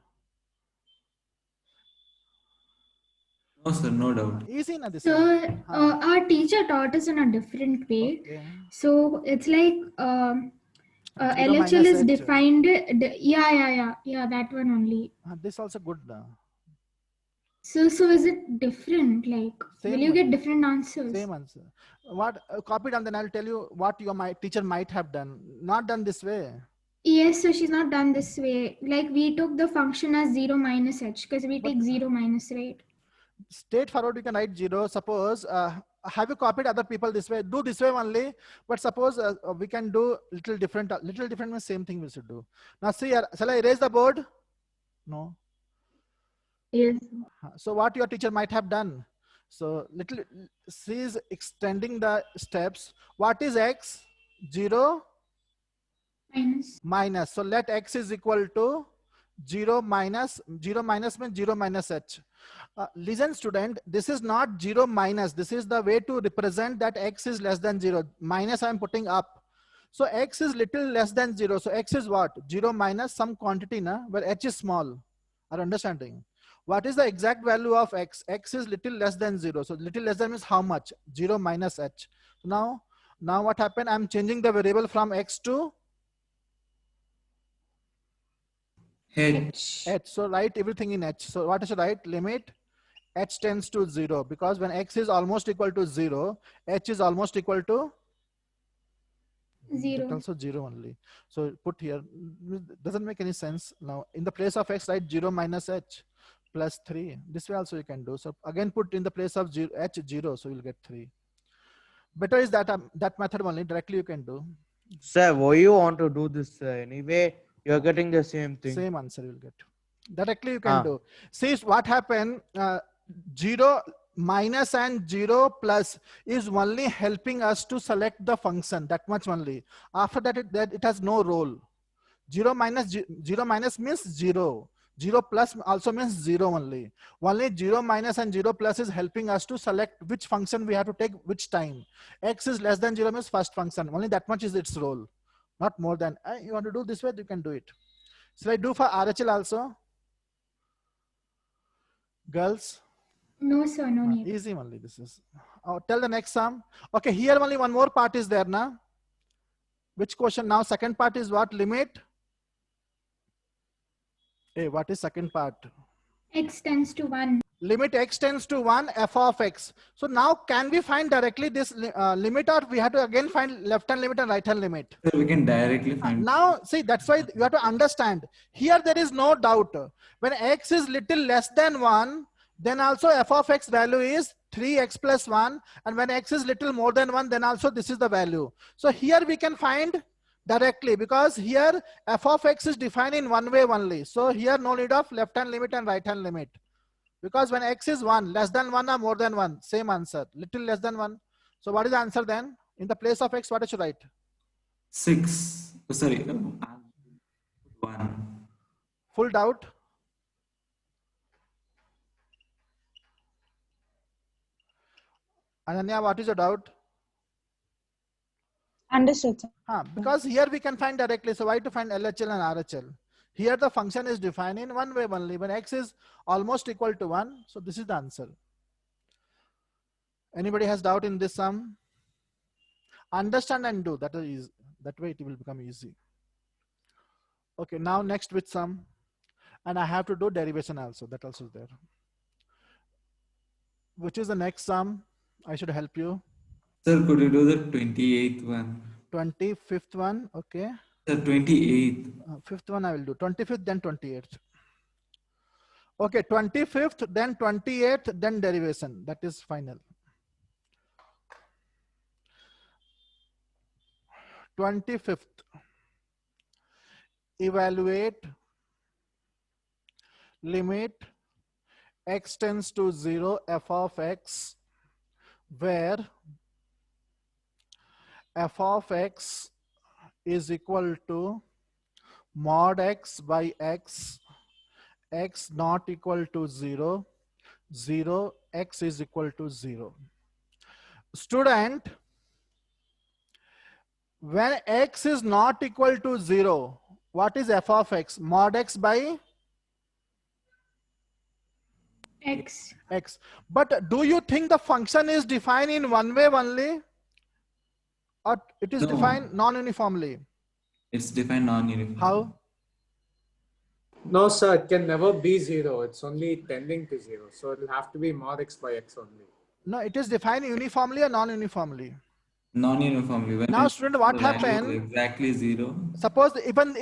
No, sir, no doubt. Easy na this So one. our teacher taught us in a different way. Okay. So it's like Zero LHL minus is h. defined. Yeah, that one only. This also good. So is it different? Like, Same will you one. get different answers? Same answer. What copy it and then I'll tell you what your teacher might have done. Not done this way. Yes, so she's not done this way. Like we took the function as 0 minus h because we take 0 minus, right? Straightforward, you can write 0. Suppose have you copied other people this way? Do this way only. But suppose we can do little different. Little different means same thing we should do. Now see here. Shall I erase the board? No. Yes. So what your teacher might have done. So little she is extending the steps. What is x? 0 minus. So let x is equal to 0 minus. 0 minus means 0 minus h. Listen student, this is not 0 minus. This is the way to represent that x is less than 0. Minus I am putting up. So x is little less than 0. So x is what? 0 minus some quantity where h is small. Are understanding? What is the exact value of x? X is little less than 0. So little less than means how much? 0 minus h. So now what happened? I'm changing the variable from x to H. So write everything in h. So what I should write? Limit h tends to 0, because when x is almost equal to 0, h is almost equal to 0. also 0 only. So put here, doesn't make any sense. Now in the place of x, write 0 minus h plus 3. This way also you can do. So again put in the place of h 0, so you'll get 3. Better is that that method only, directly you can do. Sir, why you want to do this anyway? You're getting the same thing. Same answer you'll get. Directly you can do. See what happened, 0 minus and 0 plus is only helping us to select the function, that much only. After that it has no role. 0 minus means 0. 0 plus also means 0 only. Only 0 minus and 0 plus is helping us to select which function we have to take which time. X is less than 0 means first function. Only that much is its role. Not more than. You want to do this way, you can do it. Shall I do for RHL also? Girls? No, sir, no need. Easy only this is. Tell the next sum. Okay, here only one more part is there now. Which question now? Second part is what? Limit. Hey, what is second part? X tends to 1. Limit x tends to 1, f of x. So now can we find directly this limit, or we have to again find left hand limit and right hand limit? So we can directly find. Now see, that's why you have to understand. Here there is no doubt. When x is little less than 1, then also f of x value is 3x plus 1. And when x is little more than 1, then also this is the value. So here we can find directly, because here f of x is defined in one way only. So here no need of left hand limit and right hand limit. Because when x is 1, less than 1 or more than 1, same answer. Little less than 1. So what is the answer then? In the place of x, what I should write? 6. Sorry, 1. Full doubt? Ananya, what is your doubt? Understood, sir. Because here we can find directly. So why to find LHL and RHL? Here the function is defined in one way only. When x is almost equal to 1, so this is the answer. Anybody has doubt in this sum? Understand and do. That way it will become easy. Okay, now next with sum. And I have to do derivation also. That also is there. Which is the next sum? I should help you. Sir, could you do the 28th one? 25th one, okay. The 28th. Fifth one I will do. 25th, then 28th. Okay, 25th, then 28th, then derivation. That is final. 25th. Evaluate limit x tends to 0 f of x, where f of x is equal to mod x by x, x not equal to 0, 0, x is equal to 0. Student, when x is not equal to 0, what is f of x? Mod x by X. x. But do you think the function is defined in one way only, or it is No. defined non-uniformly? It's defined non-uniform. How? No, sir, it can never be 0. It's only tending to 0. So it will have to be mod x by x only. No, it is defined uniformly or non-uniformly. Non-uniformly. When Now, it- student, what the value is happened? Exactly 0. Suppose even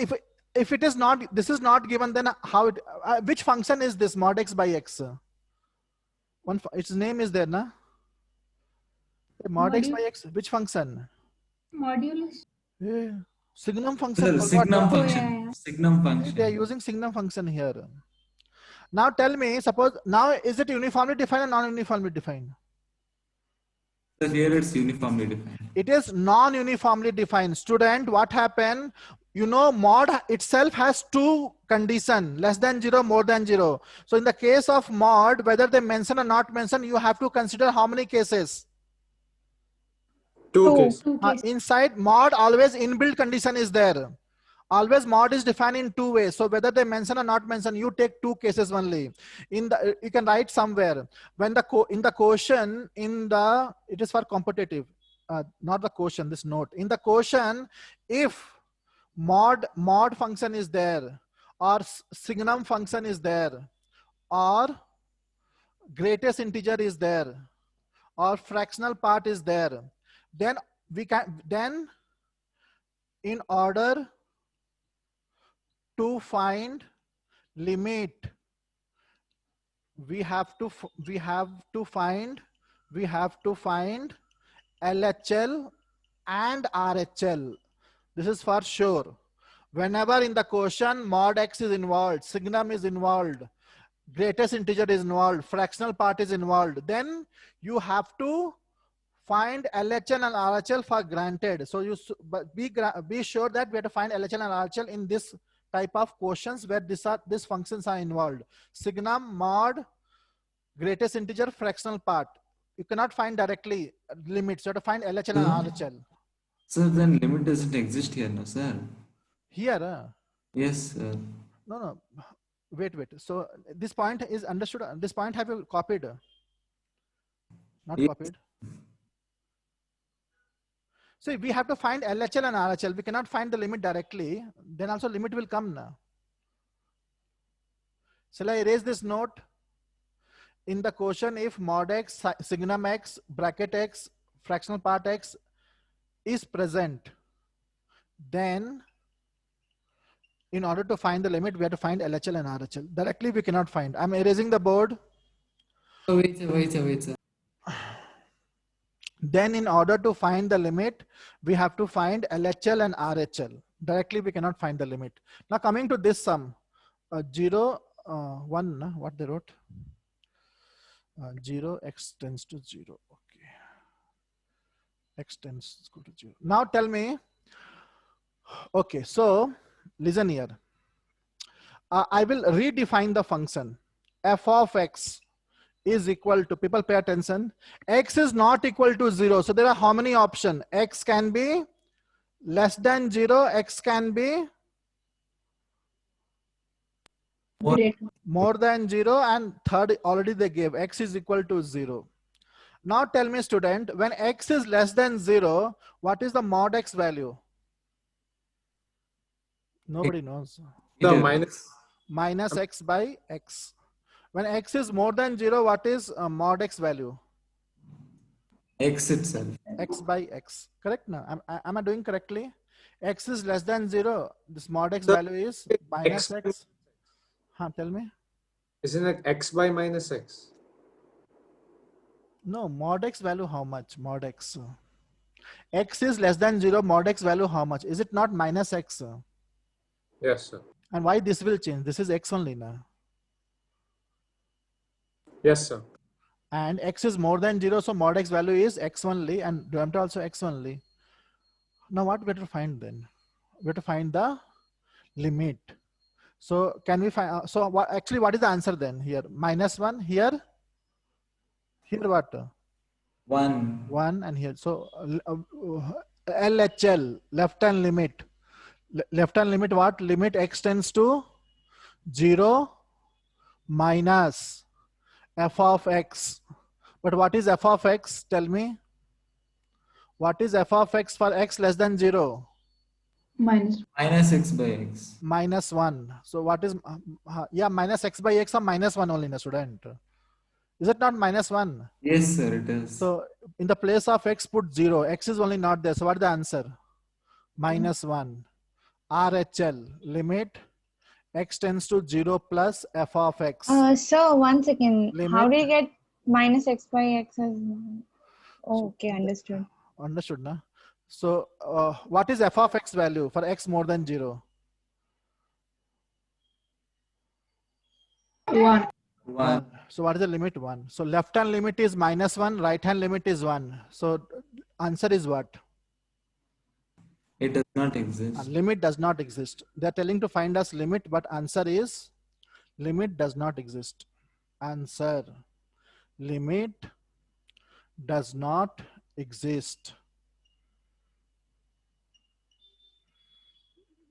if it is not, this is not given, then how it? Which function is this mod x by x? Its name is there, na? Mod x by x. Which function? Modulus. Signum function. Sir, Forgot signum that. function. yeah. Signum function. They are using signum function here. Now tell me, suppose now is it uniformly defined or non-uniformly defined? So here it's uniformly defined. It is non-uniformly defined. Student, what happened? You know, mod itself has two conditions, less than 0, more than 0. So in the case of mod, whether they mention or not mention, you have to consider how many cases? Two cases. Two cases. Inside mod, always inbuilt condition is there. Always mod is defined in two ways. So whether they mention or not mention, you take two cases only. In the, you can write somewhere when the in the quotient, in the, it is for competitive, not the quotient, this note. In the quotient, if mod function is there, or signum function is there, or greatest integer is there, or fractional part is there, then we can, then in order to find limit, we have to find LHL and RHL. This is for sure. Whenever in the quotient mod x is involved, signum is involved, greatest integer is involved, fractional part is involved, then you have to find LHL and RHL for granted. So you be sure that we have to find LHL and RHL in this type of quotients where these functions are involved. Signum, mod, greatest integer, fractional part. You cannot find directly limits. You have to find LHL and RHL. So then limit doesn't exist here, no, sir? Here? Yes, sir. No. Wait. So this point is understood. This point have you copied? Not Yes. copied. So we have to find LHL and RHL. We cannot find the limit directly. Then also limit will come now. Shall I erase this note? In the quotient, if mod x, signum x, bracket x, fractional part x is present, then in order to find the limit, we have to find LHL and RHL. Directly we cannot find. I'm erasing the board. Oh, wait, sir. Then in order to find the limit, we have to find LHL and RHL. Directly we cannot find the limit. Now coming to this sum, 0, 1, what they wrote? 0, x tends to 0. Okay. X tends to go to 0. Now tell me, okay, so listen here. I will redefine the function. F of x is equal to, people pay attention, x is not equal to 0. So there are how many options? X can be less than 0, x can be more than 0, and third already they gave, x is equal to 0. Now tell me, student, when x is less than 0, what is the mod x value? Nobody knows. The minus x by x. When x is more than 0, what is mod x value? X itself. X by x. Correct now? Am I doing correctly? X is less than 0. This mod x value is minus x. Tell me. Isn't it x by minus x? No, mod x value how much? Mod x. X is less than 0, mod X value how much? Is it not minus X? Yes, sir. And why this will change? This is X only now. Yes, sir. And X is more than 0, so mod X value is X only, and diameter also X only. Now what we have to find then? We have to find the limit. So can we find, so what, actually what is the answer then here? -1 here? Here what? 1. 1 and here. So LHL, left hand limit. Left hand limit what? Limit X tends to 0 minus f of X. But what is f of X? Tell me. What is f of X for X less than 0? Minus. Minus X by X. -1. So what is, yeah, minus X by X or -1 only in a student. Is it not -1? Yes, sir, it is. So in the place of X put 0. X is only not there. So what is the answer? -1. RHL, limit X tends to 0 plus f of X. So 1 second. How Limit. do you get minus X by X as? Oh, okay, understood. Understood, na? So what is f of X value for X more than 0? 1. 1. So what is the limit? 1. So left hand limit is -1, right hand limit is 1. So answer is what? It does not exist. Limit does not exist. They're telling to find us limit, but answer is limit does not exist. Answer, limit does not exist.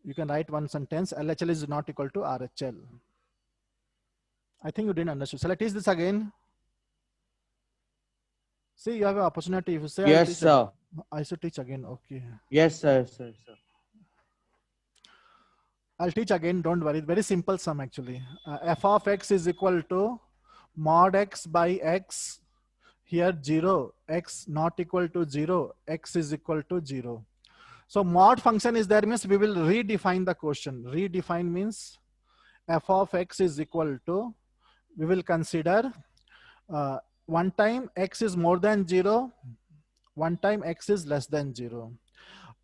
You can write one sentence, LHL is not equal to RHL. I think you didn't understand. Shall I teach this again? See, you have an opportunity. If you say, Yes, sir. I should teach again. Okay. Yes, sir, sir, sir. I'll teach again. Don't worry. Very simple sum actually. F of X is equal to mod X by X. Here 0. X not equal to 0. X is equal to 0. So mod function is there means we will redefine the question. Redefine means f of X is equal to, we will consider one time X is more than 0. One time X is less than 0.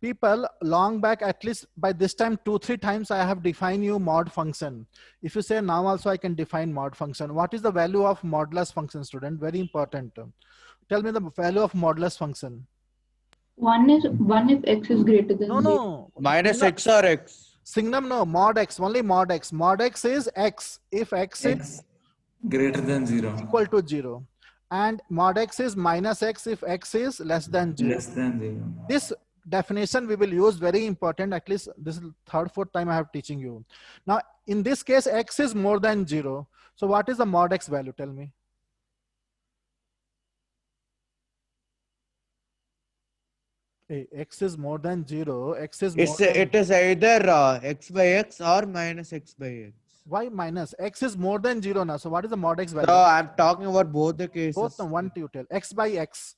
People long back, at least by this time 2-3 times I have defined you mod function. If you say now also I can define mod function. What is the value of modulus function, student? Very important. Tell me the value of modulus function. 1 is 1 if X is greater than No, 0. no. Minus X or X? Signum, no. Mod X, only mod X. Mod X is X if X is greater than 0. equal to 0. And mod X is minus X if X is less than 0. Less than 0. This definition we will use, very important. At least this is third, fourth time I have teaching you. Now, in this case, X is more than 0. So what is the mod X value? Tell me. Hey, X is more than 0. X is more than... It is either X by X or minus X by X. Why minus? X is more than 0 now. So what is the mod X value? So I'm talking about both the cases. Both, no, one you tell. X by X.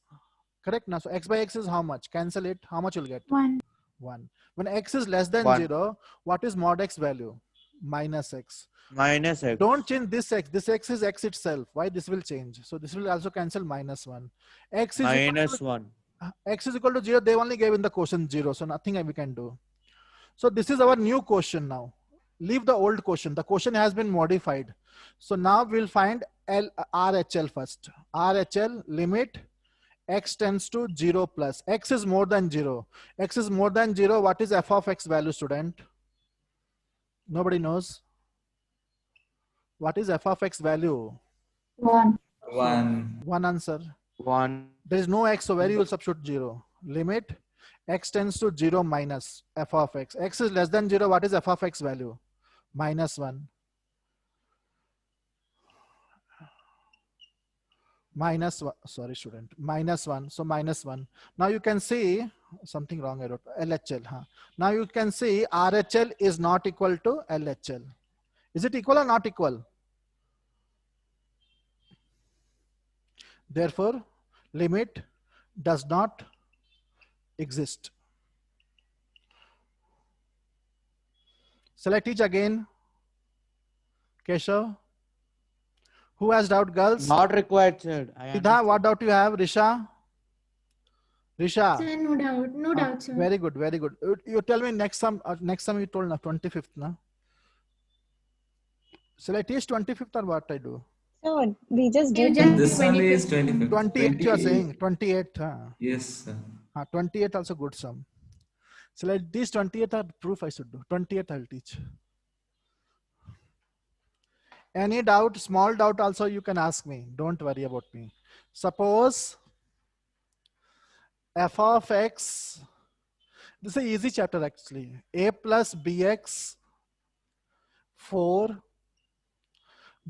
Correct now. So X by X is how much? Cancel it. How much you'll get? 1. 1. When X is less than 1. 0, what is mod X value? Minus X. Minus X. Don't change this X. This X is X itself. Why this will change? So this will also cancel minus 1. X is Minus 1. X is equal to 0. They only gave in the question 0. So nothing we can do. So this is our new question now. Leave the old question. The question has been modified. So now we'll find RHL first. RHL limit X tends to 0 plus. X is more than 0. X is more than 0. What is f of X value, student? Nobody knows. What is f of X value? 1. 1. One answer. 1. There is no X, so where you will substitute 0. Limit X tends to 0 minus f of X. X is less than 0. What is f of X value? Minus 1. Minus 1. Sorry, student. Minus 1. So minus 1. Now you can see something wrong I wrote. LHL. Huh? Now you can see RHL is not equal to LHL. Is it equal or not equal? Therefore, limit does not exist. Shall I teach again? Keshav? Who has doubt, girls? Not required, sir. Sidha, what doubt you have? Risha? Risha. Sir, no doubt. No doubt, sir. Very good, very good. You tell me next sum you told na 25th na. Shall I teach 25th or what I do? So we just You did just This one is 25th. 25th. 28th you are saying, 28th. Huh? Yes, sir. 28th also good sum. Shall I teach 28th or proof I should do? 28th I'll teach. Any doubt, small doubt also you can ask me. Don't worry about me. Suppose f of x, this is an easy chapter actually. A plus bx 4,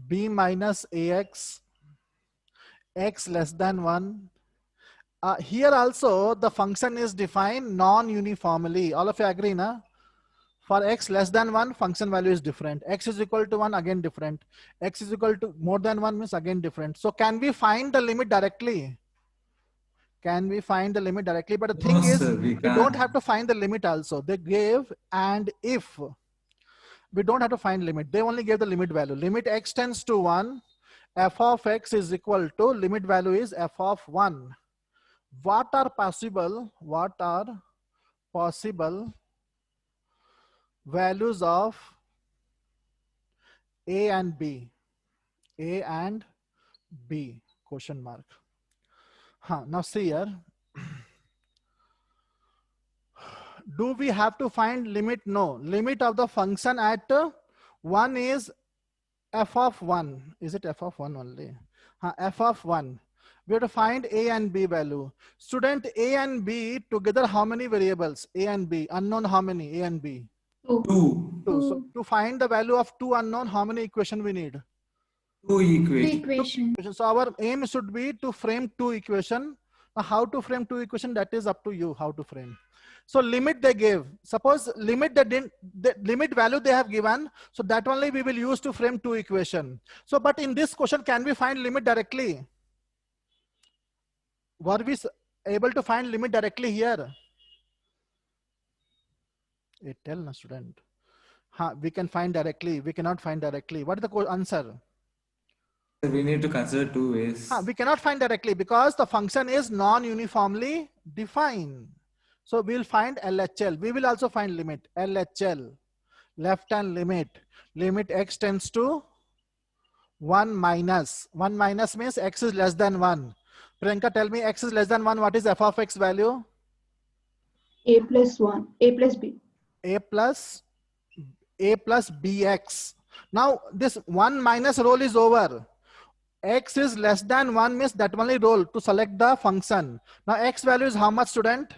b minus ax, x less than 1. Here also the function is defined non-uniformly. All of you agree, na? For x less than 1, function value is different. X is equal to 1, again different. X is equal to more than 1 means again different. So can we find the limit directly? Can we find the limit directly? But the thing No, is, sir, we we don't can't. have to find the limit also. They gave and if. We don't have to find limit. They only gave the limit value. Limit x tends to 1. F of x is equal to, limit value is f of 1. What are possible values of a and b? A and b, question mark. Now see here. Do we have to find limit? No. Limit of the function at 1 is f of 1. Is it f of 1 only? F of 1. We have to find a and b value. Student, a and b together how many variables? A and b. Unknown how many? A and b. 2. 2. 2. So to find the value of 2 unknown, how many equation we need? 2 The equation. equation. So our aim should be to frame 2 equation. Now how to frame 2 equation, that is up to you how to frame. So limit they gave. Suppose limit they didn't, the limit value they have given. So that only we will use to frame 2 equation. So but in this question, can we find limit directly? Were we able to find limit directly here? Tell na student. We can find directly. We cannot find directly. What is the answer? We need to consider 2 ways. We cannot find directly because the function is non-uniformly defined. So we'll find LHL. We will also find limit. LHL. Left hand limit. Limit x tends to 1 minus. 1 minus means x is less than 1. Priyanka, tell me x is less than 1. What is f of x value? A plus 1. A plus b. A plus bx. Now this 1 minus role is over. X is less than 1 means that only role to select the function. Now x value is how much, student?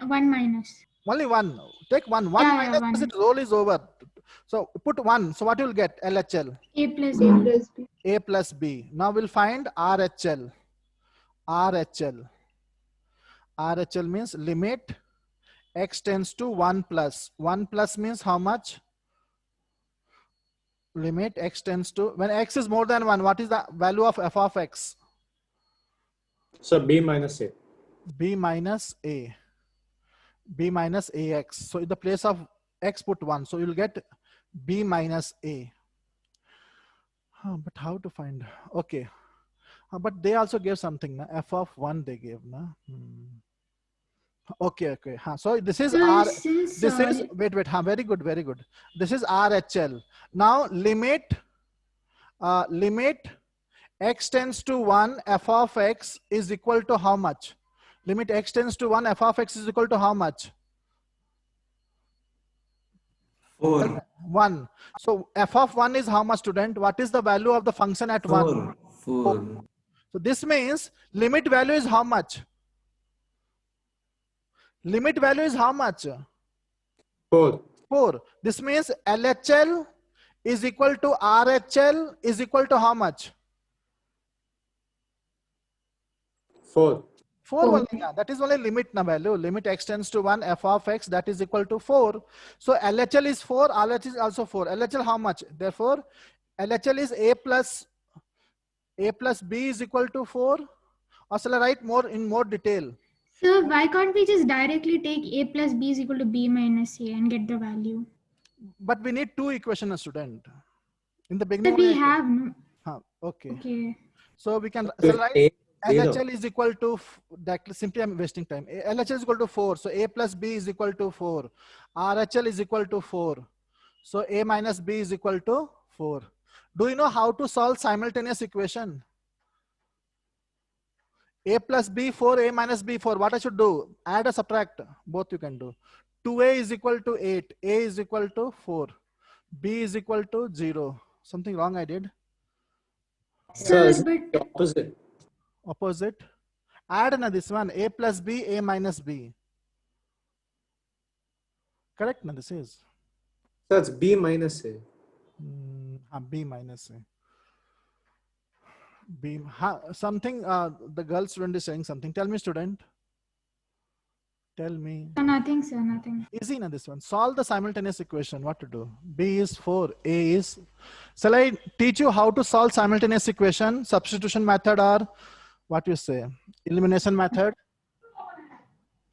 1 minus. Only 1. Take 1. 1 Yeah, minus one. means its role is over. So put 1. So what you will get? LHL. A plus A b. plus b. A plus b. Now we'll find RHL. RHL. RHL means limit x tends to 1 plus. 1 plus means how much? Limit x tends to, when x is more than 1, what is the value of f of x? So b minus a. B minus a. B minus ax. So in the place of x put 1. So you'll get b minus a. But how to find? Okay. But they also gave something. Na? F of 1 they gave. Na? Okay. So this is R. Since, This is, wait. Very good, very good. This is RHL. Now limit x tends to 1, f of x is equal to how much? Limit x tends to 1, f of x is equal to how much? 4. 1. So f of 1 is how much, student? What is the value of the function at 1? 4. So this means limit value is how much? Limit value is how much? 4. 4. This means LHL is equal to RHL is equal to how much? 4. 4 only. Yeah. That is only limit na value. Limit x tends to 1, f of x, that is equal to 4. So LHL is 4, RHL is also 4. LHL how much? Therefore, LHL is a plus b is equal to 4. Or shall I write more in more detail? So why can't we just directly take a plus b is equal to b minus a and get the value? But we need 2 equations, student. In the But beginning, we only have no. okay. Okay. So we can If shall I write a Zero. LHL is equal to, simply I'm wasting time. LHL is equal to 4. So A plus B is equal to 4. RHL is equal to 4. So A minus B is equal to 4. Do you know how to solve simultaneous equation? A plus B 4, A minus B 4. What I should do? Add or subtract? Both you can do. 2A is equal to 8. A is equal to 4. B is equal to 0. Something wrong I did? Sir, Sir, it's the but opposite. Opposite. Add na this one. A plus B, A minus B. Correct na this is? So it's B minus A. B minus A. B. Something, the girl student is saying something. Tell me, student. Tell me. nothing, sir, nothing. Easy na this one. Solve the simultaneous equation. What to do? B is 4. A is. Shall I teach you how to solve simultaneous equation? Substitution method or what you say? Elimination method?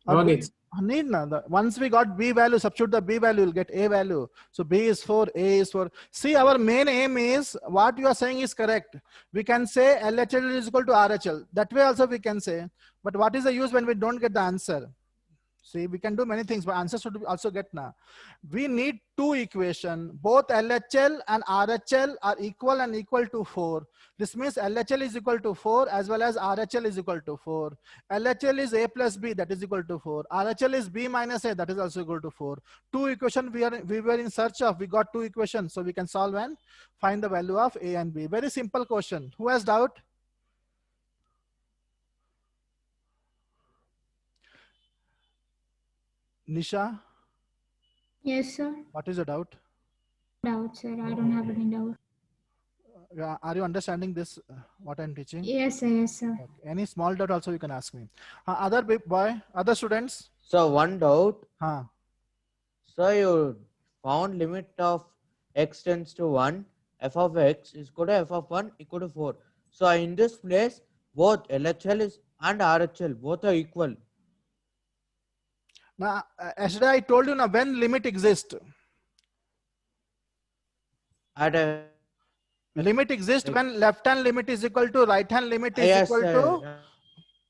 No needs. Need na. Once we got B value, substitute the B value, you'll get A value. So B is 4, A is 4. See, our main aim is what you are saying is correct. We can say LHL is equal to RHL. That way also we can say. But what is the use when we don't get the answer? See, we can do many things, but answers should also get now. We need two equations. Both LHL and RHL are equal and equal to 4. This means LHL is equal to 4 as well as RHL is equal to 4. LHL is A plus B, that is equal to 4. RHL is B minus A, that is also equal to 4. Two equations we were in search of. We got two equations, so we can solve and find the value of A and B. Very simple question. Who has doubt? Nisha, Yes, sir. what is your doubt? Doubt, sir. I don't have any doubt. Are you understanding this, what I'm teaching? Yes, sir. Yes, sir. Okay. Any small doubt also you can ask me. Other big boy, other students? So one doubt. Huh. So you found limit of x tends to 1, f of x is equal to f of 1 equal to 4. So in this place, both LHL and RHL both are equal. Now, yesterday I told you now when limit exists. At a Limit exists when left hand limit is equal to right hand limit is yes, equal to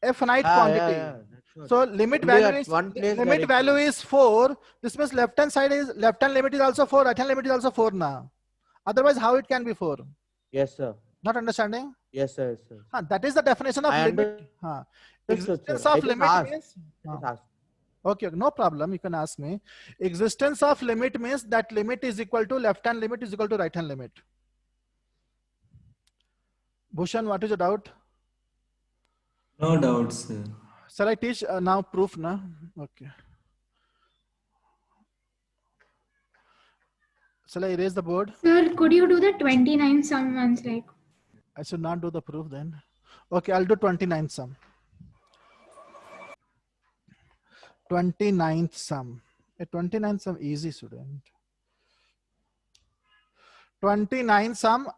a finite yeah, quantity. that's what. So limit Only value at is one place limit they're value equal. is 4. This means left hand limit is also 4, right hand limit is also 4 now. Otherwise, how it can be 4? Yes, sir. Not understanding? Yes, sir. Yes, sir. That is the definition of I limit. understood, Existence sir. of I just limit asked. means. I just asked. Okay, no problem. You can ask me. Existence of limit means that limit is equal to left hand limit is equal to right hand limit. Bhushan, what is your doubt? No doubts, sir. Shall I teach now proof na? Okay. Shall I erase the board? Sir, could you do the 29 sum once, like? I should not do the proof then. Okay, I'll do 29th sum. 29th sum. A 29th sum easy, student. 29th sum.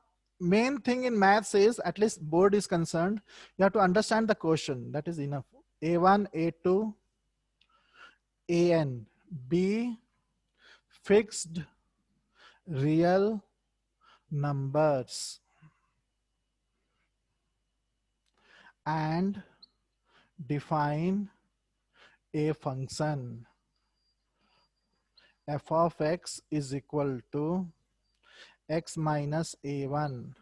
Main thing in maths is, at least board is concerned, you have to understand the question. That is enough. A1, A2, AN, B, fixed real numbers, and define a function f of x is equal to x minus a1,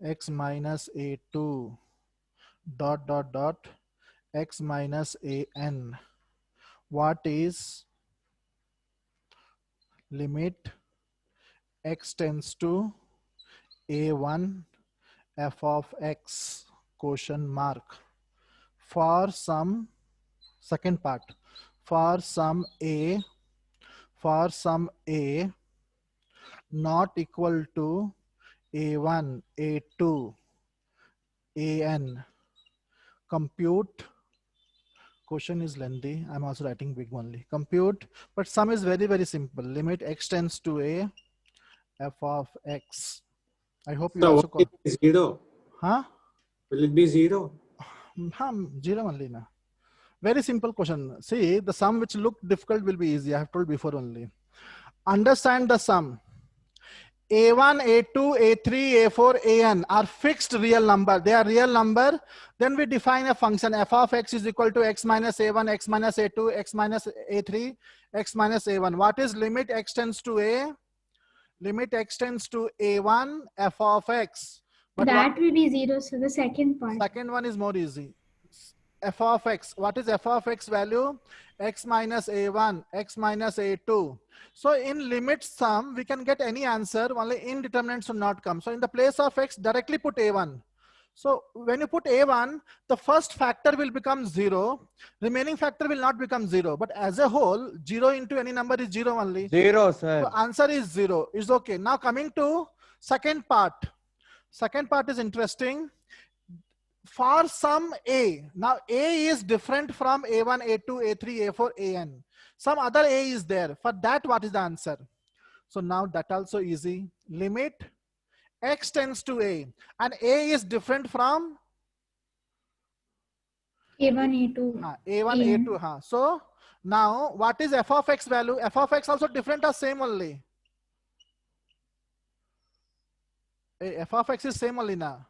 x minus a2, dot dot dot, x minus an. What is limit x tends to a1 f of x question mark for some, second part, for some a not equal to a1, a2, an. Compute. Question is lengthy. I'm also writing big only. Compute, but sum is very, very simple. Limit x tends to a f of x. I hope you So also will it be 0? Huh? Will it be 0? 0 only na. Very simple question. See, the sum which looked difficult will be easy. I have told before only. Understand the sum. A1, A2, A3, A4, An are fixed real number. They are real number. Then we define a function f of x is equal to x minus A1, x minus A2, x minus A3, x minus A1. What is limit x tends to A? Limit x tends to A1 f of x. But That will be 0. So the second part. second one is more easy. F of x. What is f of x value? X minus A1, x minus A2. So in limit sum, we can get any answer, only indeterminate should not come. So in the place of x, directly put A1. So when you put A1, the first factor will become 0. Remaining factor will not become 0. But as a whole, 0 into any number is 0 only. 0, sir. So answer is 0. It's okay. Now coming to second part. Second part is interesting. For some A, now A is different from A1, A2, A3, A4, An. Some other A is there. For that, what is the answer? So now that also easy. Limit x tends to A. And A is different from A1, A2. A1, A2. So now what is f of x value? F of x also different or same only? F of x is same only now.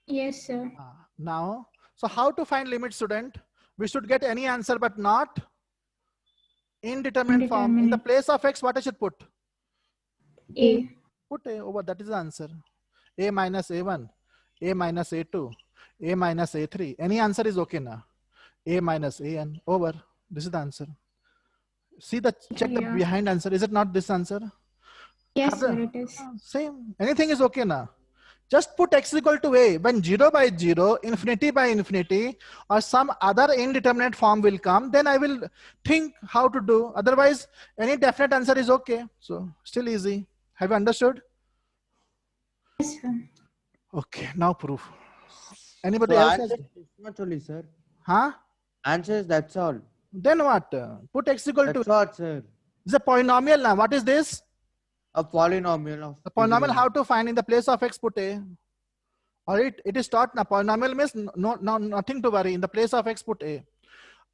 Yes, sir. Now, so how to find limit, student? We should get any answer, but not indeterminate form. In the place of x, what I should put? A. Put A over, that is the answer. A minus A1, A minus A2, A minus A3. Any answer is okay now. A minus An over. This is the answer. See the, check the behind answer. Is it not this answer? Yes, sir, it is. Same. Anything is okay now. Just put x equal to A. When 0 by 0, infinity by infinity, or some other indeterminate form will come, then I will think how to do. Otherwise, any definite answer is okay. So, still easy. Have you understood? Yes, sir. Okay, now proof. Anybody So else? answer is this much only, sir. Huh? Answer is that's all. Then what? Put x equal That's to. what, sir. It's a polynomial now. What is this? A polynomial of The polynomial, how to find? In the place of x, put A. Or it is taught now. Polynomial means nothing to worry. In the place of x, put A.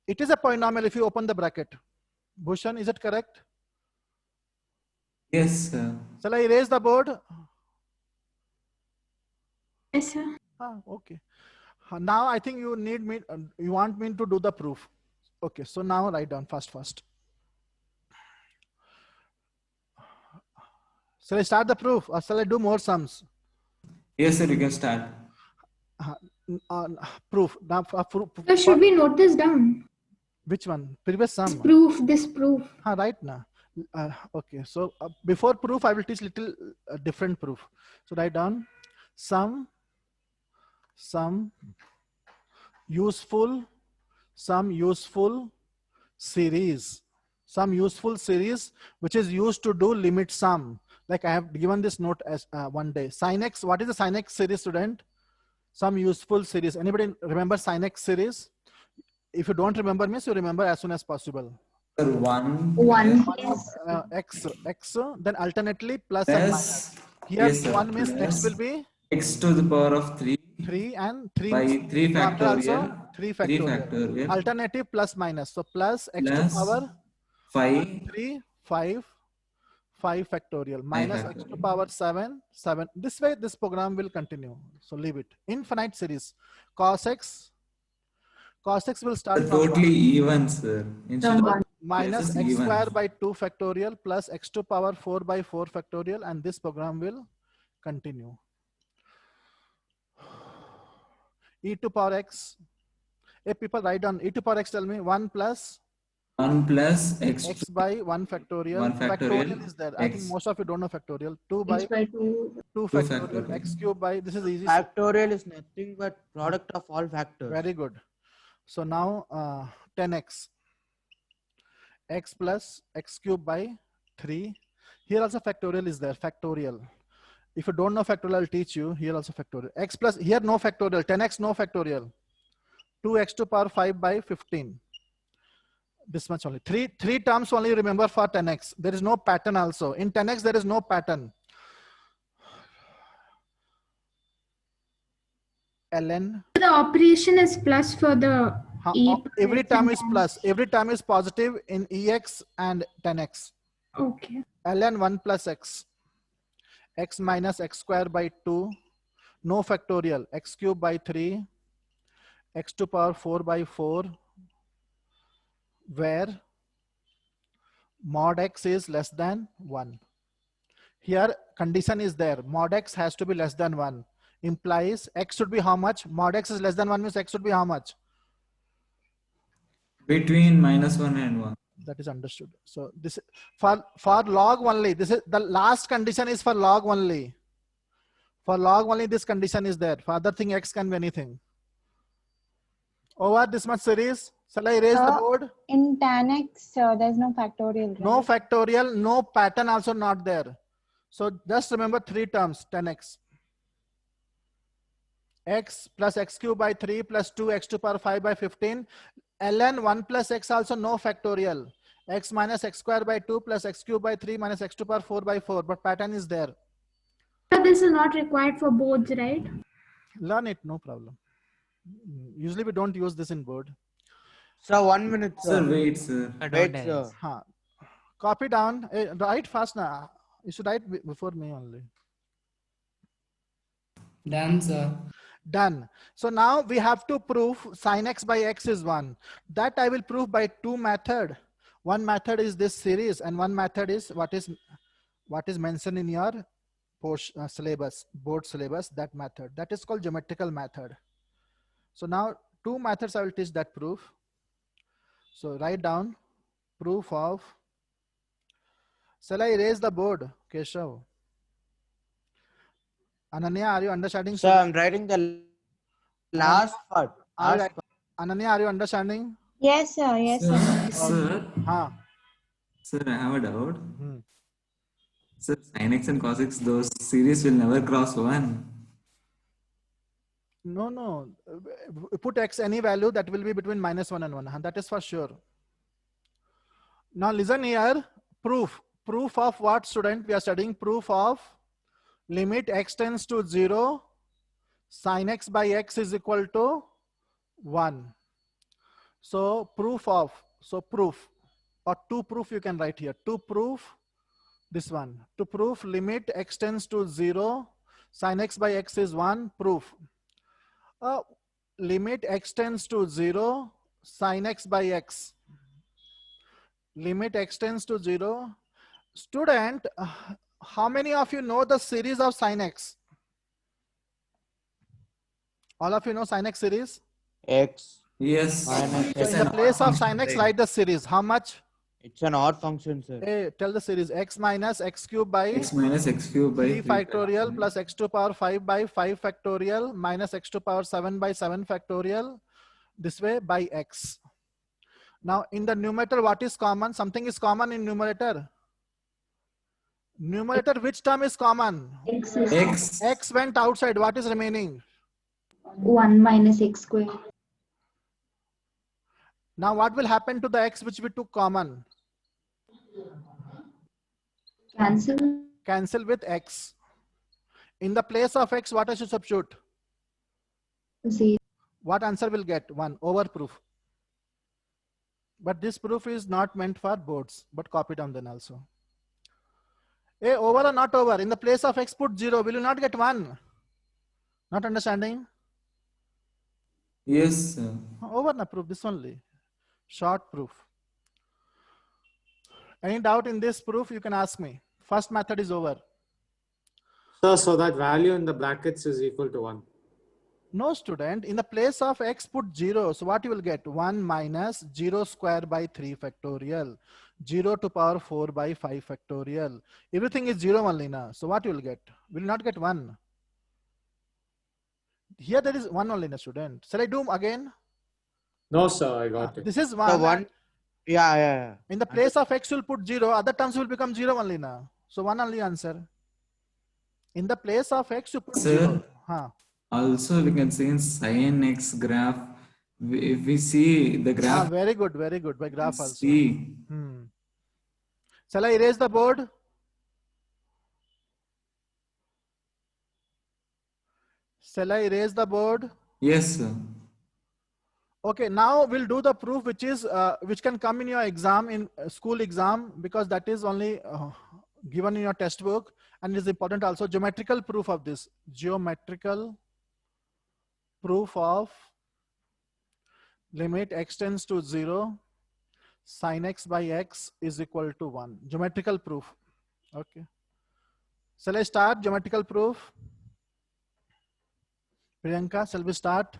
It is a polynomial if you open the bracket. Bhushan, is it correct? Yes, sir. Shall I erase the board? Yes, sir. Okay. Now I think you need me. You want me to do the proof. Okay. So now write down first. Shall I start the proof or shall I do more sums? Yes, sir, you can start. Proof. Now, proof. So should we note this down? Which one? Previous sum. This proof. Right now. Okay. So before proof, I will teach little different proof. So write down some useful series. Some useful series which is used to do limit sum. Like I have given this note as one day. Sin x, what is the sin x series, student? Some useful series. Anybody remember sin x series? If you don't remember, means you remember as soon as possible. Sir, 1. X, then alternately plus Plus, and minus. Here yes, sir, 1 means x plus will be x to the power of 3. 3 and 3 by 3 after also factorial. 3 3 factorial. factorial. Alternative plus minus. So plus x to Plus power 5. 3, 5 factorial minus x to power 7. This way this program will continue. So leave it. Infinite series. Cos x will start from Totally even, sir. Instead of minus places x even. square by 2 factorial plus x to power 4 by 4 factorial, and this program will continue. E to power x. If people write down e to power x, tell me 1 plus 1 plus x by 1 factorial. 1 factorial is there. I think most of you don't know factorial. 2 by 2 factorial. X cube by, this is easy. Factorial is nothing but product of all factors. Very good. So now 10x. X plus x cube by 3. Here also factorial is there. Factorial. If you don't know factorial, I'll teach you. Here also factorial. X plus, here no factorial. 10x no factorial. 2x to power 5 by 15. This much only. Three terms only remember for 10x. There is no pattern also. In 10x, there is no pattern. ln. The operation is plus for the every term is plus. Every term is positive in ex and 10x. Okay. ln 1 plus x. x minus x square by 2, no factorial, x cube by 3, x to power 4 by 4, where mod x is less than 1. Here condition is there, mod x has to be less than 1, implies x should be how much? Mod x is less than 1 means x should be how much? Between -1 and 1. That is understood. So this for log only, this is the last condition is for log only. For log only this condition is there. For other thing x can be anything. Over this much series, shall I erase the board? In tan x, there's no factorial, right? No factorial, no pattern also not there. So just remember 3 terms, 10x. X plus x cube by 3 plus 2x to power 5 by 15. ln 1 plus x also no factorial. X minus x square by 2 plus x cube by 3 minus x to power 4 by 4. But pattern is there. So this is not required for boards, right? Learn it, no problem. Usually we don't use this in board. Sir, 1 minute, Sir, sir. wait, sir. Wait, sir. Copy down. Write fast now. You should write before me only. Done, sir. Done. So now we have to prove sin x by x is 1. That I will prove by 2 methods. One method is this series, and one method is what is mentioned in your syllabus, board syllabus, that method. That is called geometrical method. So now 2 methods I will teach that proof. So write down proof of. Shall I erase the board, Keshav? Ananya, are you understanding? Sir, I'm writing the last part. Ananya, are you understanding? Yes, sir. Yes, sir. Sir, sir, I have a doubt. Sir, sin x and cos x, those series will never cross 1. No. Put x any value that will be between -1 and 1. That is for sure. Now listen here. Proof. Proof of what, student? We are studying proof of limit x tends to 0, sin x by x is equal to 1. So proof of, proof or to proof you can write here. To proof this one. To proof limit x tends to 0, sin x by x is 1, proof. Limit x tends to 0, sin x by x. Limit x tends to 0. Student, how many of you know the series of sin x? All of you know sin x series? X. Yes. So in the place of sin x, write the series. How much? It's an odd function, sir. Hey, tell the series. X minus x cube by X minus x cube by 3 factorial plus x to power 5 by 5 factorial minus x to power 7 by 7 factorial. This way by x. Now in the numerator, what is common? Something is common in numerator. Numerator, which term is common? X. X went outside. What is remaining? 1 minus x square. Now what will happen to the x which we took common? Cancel. Cancel with x. In the place of x, what I should substitute? 0. What answer will get? 1. Over proof. But this proof is not meant for boards, but copy down then also. Hey, over or not over? In the place of x, put 0. Will you not get 1? Not understanding? Yes, sir. Over na proof, this only. Short proof. Any doubt in this proof, you can ask me. First method is over. So that value in the brackets is equal to 1. No, student. In the place of x, put 0. So what you will get? 1 minus 0 square by 3 factorial. 0 to power 4 by 5 factorial. Everything is 0 only now. So what you will get? Will not get 1. Here there is 1 only, student. Shall I do again? No, sir, I got it. This is The 1. one. Yeah. In the place of x, you'll put 0. Other terms will become 0 only now. So 1 only answer. In the place of x, you put Sir, 0. also we can see in sin x graph, if we see the graph. Very good, very good. By graph also. See. Shall I erase the board? Shall I erase the board? Yes, sir. Okay, now we'll do the proof which is which can come in your exam, in school exam, because that is only given in your textbook, And it is important also geometrical proof of this. Geometrical proof of limit x tends to 0, sin x by x is equal to 1. Geometrical proof. Okay. Shall I start geometrical proof? Priyanka, shall we start?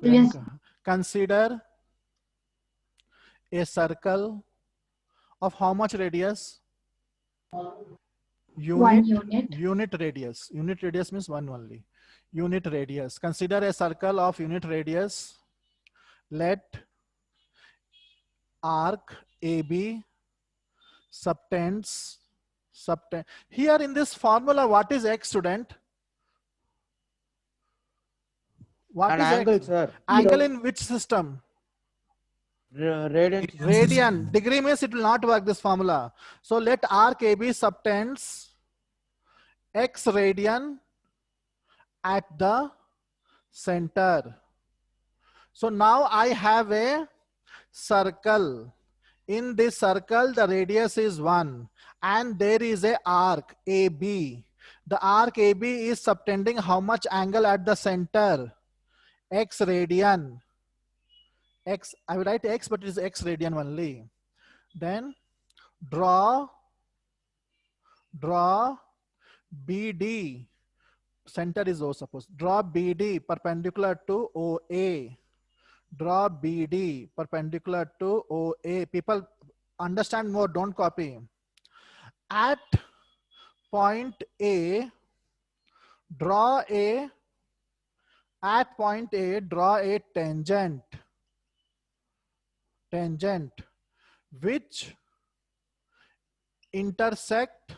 Yes. Priyanka. Consider a circle of how much radius? One unit. Unit radius. Unit radius means one only. Unit radius. Consider a circle of unit radius. Let arc AB subtends. Here in this formula, what is x, student? What An is angle, x? sir. Angle in which system? Radian. Radian. Degree means it will not work, this formula. So let arc AB subtends x radian at the center. So now I have a circle. In this circle, the radius is 1 and there is a arc AB. The arc AB is subtending how much angle at the center? X radian. X, I will write X, but it is X radian only. Then draw BD. Center is O, suppose. Draw BD perpendicular to OA. Draw BD perpendicular to OA. People understand more, don't copy. At point A, draw a tangent. Which intersect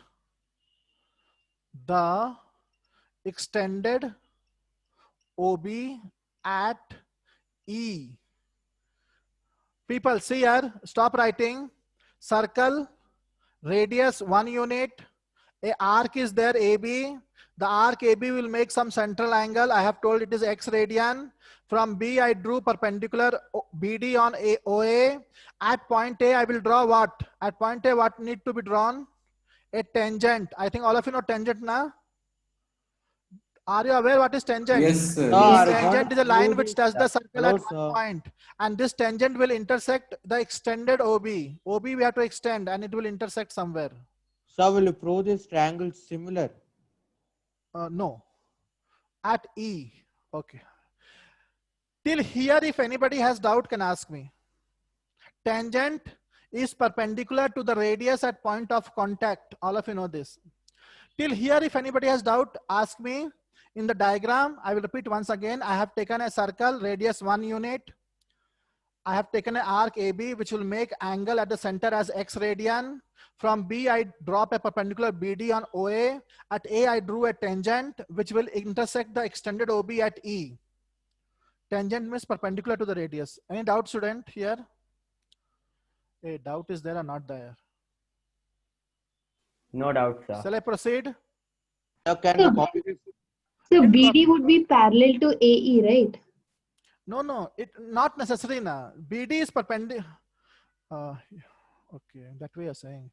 the extended OB at E. People, see here, stop writing. Circle, radius 1 unit, a arc is there AB. The arc AB will make some central angle. I have told it is X radian. From B, I drew perpendicular BD on OA. At point A, I will draw what? At point A, what need to be drawn? A tangent. I think all of you know tangent now. Are you aware what is tangent? Yes, sir. No, Yes, I sir. Tangent is a line which does the circle Hello, at one sir. point. And this tangent will intersect the extended OB. OB we have to extend and it will intersect somewhere. So will you prove this triangle similar? No. At E. Okay. Till here, if anybody has doubt, can ask me. Tangent is perpendicular to the radius at point of contact. All of you know this. Till here, if anybody has doubt, ask me. In the diagram, I will repeat once again. I have taken a circle, radius 1 unit. I have taken an arc AB, which will make angle at the center as X radian. From B, I drop a perpendicular BD on OA. At A, I drew a tangent, which will intersect the extended OB at E. Tangent means perpendicular to the radius. Any doubt, student, here? A doubt is there or not there? No doubt, sir. Shall I proceed? Can you copy this? So BD would be parallel to AE, right? No, it not necessary na. BD is perpendicular. Okay, that way you're saying.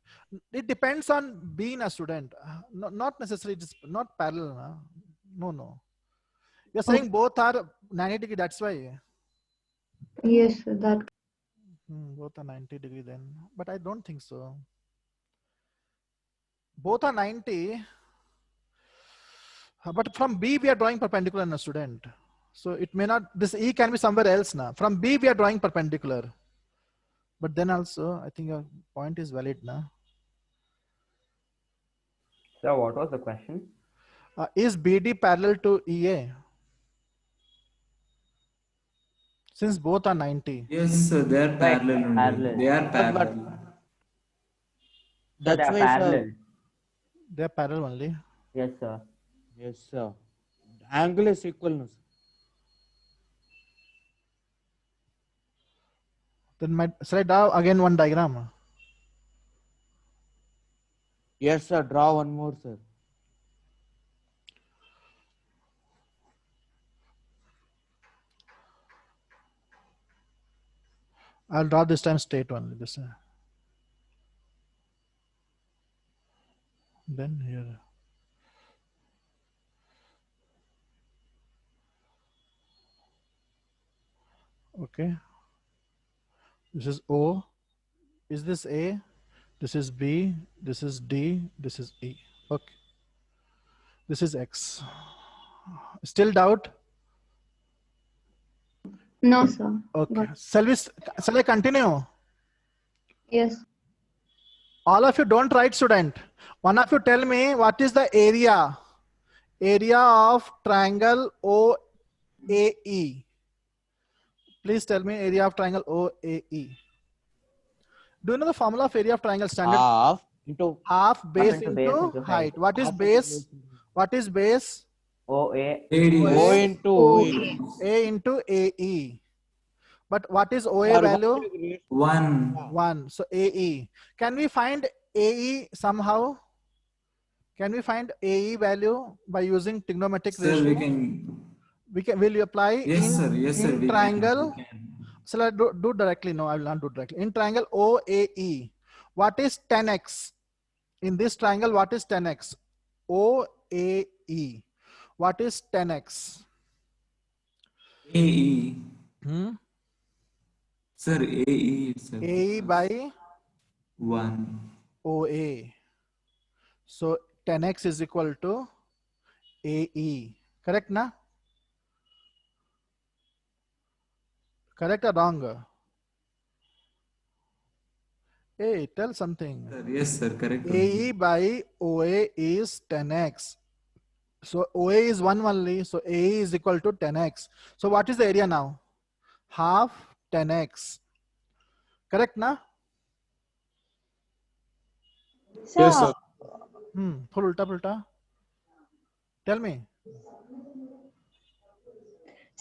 It depends on being a student. Not necessarily, just not parallel. Na. No. You're saying both are 90 degree, that's why. Yes, that. Both are 90 degree then. But I don't think so. Both are 90. But from B, we are drawing perpendicular in a student. So it may not, this E can be somewhere else now. From B, we are drawing perpendicular. But then also, I think your point is valid now. So what was the question? Is BD parallel to EA? Since both are 90. Yes, sir. They are parallel. only. Parallel. They are parallel. So they That's are why, parallel. sir. They are parallel only. Yes, sir. Yes, sir. Angle is equal. No, sir. Then shall I draw again one diagram? Yes, sir. Draw one more, sir. I'll draw this time straight only. This. Then here. Okay. This is O. Is this A? This is B. This is D. This is E. Okay. This is X. Still doubt? No, sir. Okay. Shall I continue? Yes. All of you don't write, student. One of you tell me what is the area of triangle OAE. Please tell me area of triangle OAE. Do you know the formula of area of triangle standard? Half into Half base into into base into height. height. What is half into base? What is base? OA. O into A. A into AE. But what is OA Sir, value? 1. 1. So AE. Can we find AE somehow? Can we find AE value by using trigonometric Sir, ratio? Will you apply Yes, sir. Yes, sir. in triangle? Shall I do directly? No, I will not do directly. In triangle OAE, what is 10x? In this triangle, what is 10x? OAE. What is 10x? AE. Hmm? Sir, AE itself. AE by 1. OA. So 10x is equal to AE. Correct, na? Correct or wrong? Hey, tell something. Sir, yes, sir. Correct. AE by OA is 10x. So OA is 1 only. So AE is equal to 10x. So what is the area now? Half 10x. Correct, na? So, Yes, sir. Full ulta pulta. Tell me.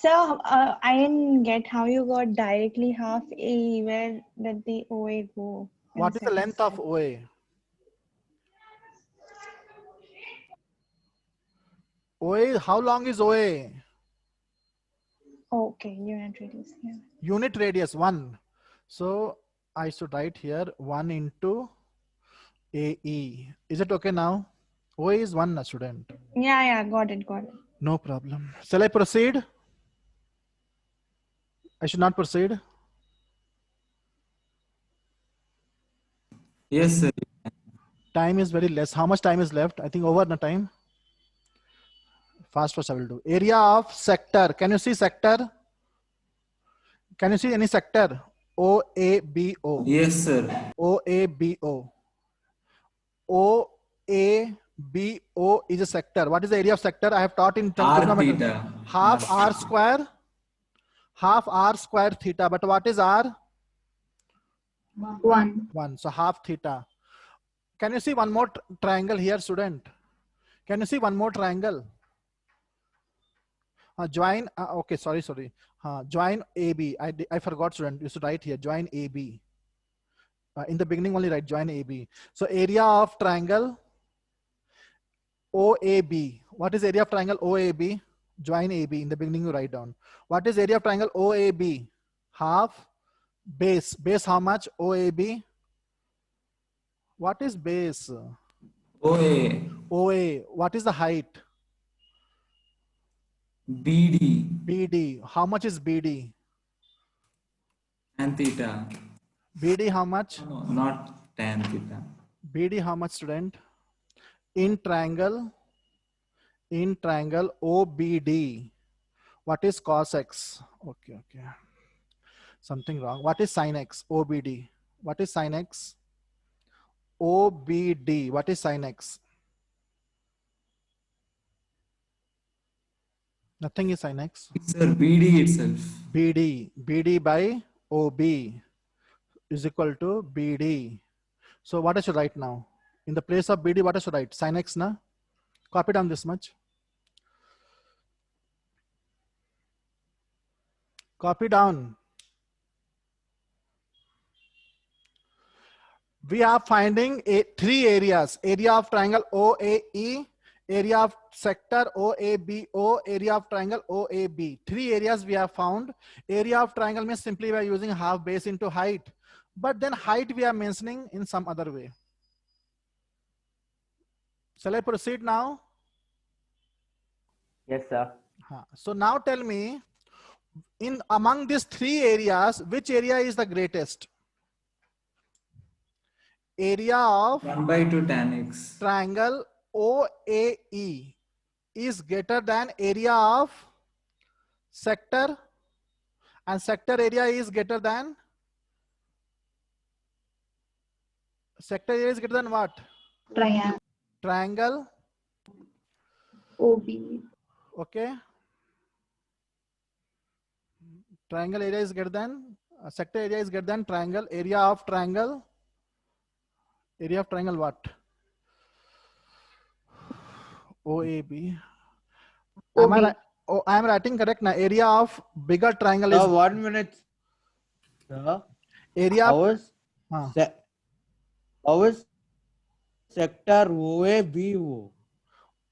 so I didn't get how you got directly half A. Where did the OA go? in What is the second length of step? OA? OA, how long is OA? Okay, unit radius. Yeah. Unit radius 1. So I should write here 1 into AE. Is it okay now? OA is 1, student. Yeah, got it. No problem. Shall I proceed? I should not proceed. Yes, sir. Time is very less. How much time is left? I think over the time. Fast I will do. Area of sector. Can you see sector? Can you see any sector? OABO. Yes, sir. OABO. OABO is a sector. What is the area of sector? I have taught in R trigonometry. theta. Half R square. Half R square theta. But what is R? 1. 1. So half theta. Can you see one more triangle here, student? Can you see one more triangle? Join. Okay, sorry. Join AB. I forgot, student. You should write here. Join AB. In the beginning only write join AB. So area of triangle OAB. What is area of triangle OAB? Join AB. In the beginning you write down. What is area of triangle OAB? Half base. Base how much? OAB. What is base? OA. OA. What is the height? BD. BD. How much is BD? Tan theta. BD how much? No, not tan theta. BD how much, student? In triangle OBD. What is cos X? Okay. Something wrong. What is sin X? OBD. What is sin X? OBD. What is sin X? Nothing is sin X. Sir, BD itself. BD by OB is equal to BD. So what I should write now? In the place of BD, what I should write? Sin X, na? Copy down this much. Copy down. We are finding three areas. Area of triangle OAE, area of sector OABO, area of triangle OAB. Three areas we have found. Area of triangle means simply we are using half base into height. But then height we are mentioning in some other way. Shall I proceed now? Yes, sir. So now tell me, in among these three areas, which area is the greatest? Area of 1 by 2 tan x. triangle OAE is greater than area of sector, and sector area is greater than what? Triangle. Triangle. OB. Okay. Triangle area is greater than sector area is greater than triangle area of triangle. Area of triangle what? OAB. Am I OB. right? Oh, I am writing correct now. Area of bigger triangle is 1 minute. Sir, area of ours sector OABO.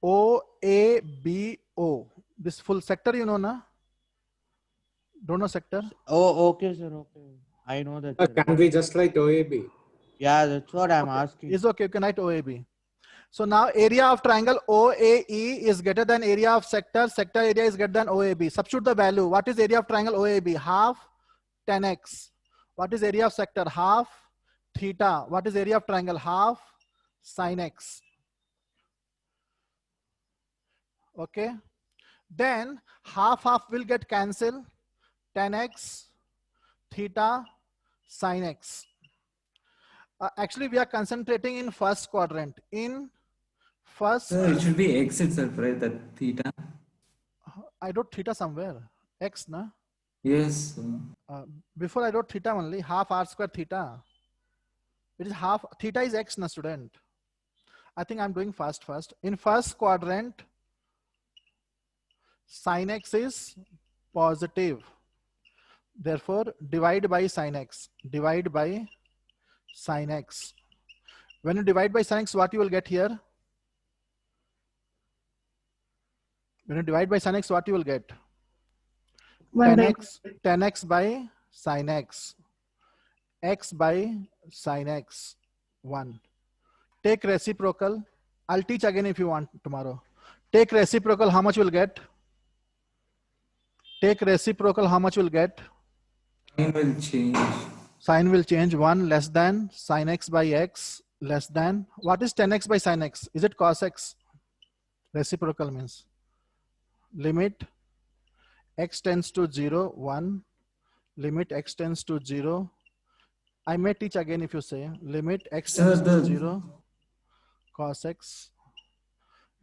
OABO. This full sector, you know, na? Don't know sector? Oh, okay, sir. Okay. I know that. Sir. Can we just write OAB? Yeah, that's what I'm asking. It's okay. You can write OAB. So now area of triangle OAE is greater than area of sector. Sector area is greater than OAB. Substitute the value. What is area of triangle OAB? Half 10x. What is area of sector? Half theta. What is area of triangle? Half sin x. Okay. Then half will get cancelled. 10x theta sin x. Actually, we are concentrating in first quadrant. In first, So it should be x itself, right? That theta. I wrote theta somewhere. X, na? Yes. Before I wrote theta only, half r square theta. It is half, theta is x, na, student. I think I'm doing fast first. In first quadrant, sin x is positive. Therefore, divide by sin x. Divide by sin x. When you divide by sin x, what you will get here? When you divide by sin x, what you will get? 10x by sin x. X by sin x. 1. Take reciprocal. I'll teach again if you want tomorrow. Take reciprocal, how much will get? Take reciprocal, how much will get? Sign will change. Sign will change. 1 less than sin x by x less than. What is 10x by sin x? Is it cos x? Reciprocal means limit x tends to 0, 1. Limit x tends to 0. I may teach again if you say limit x tends to 0 cos x.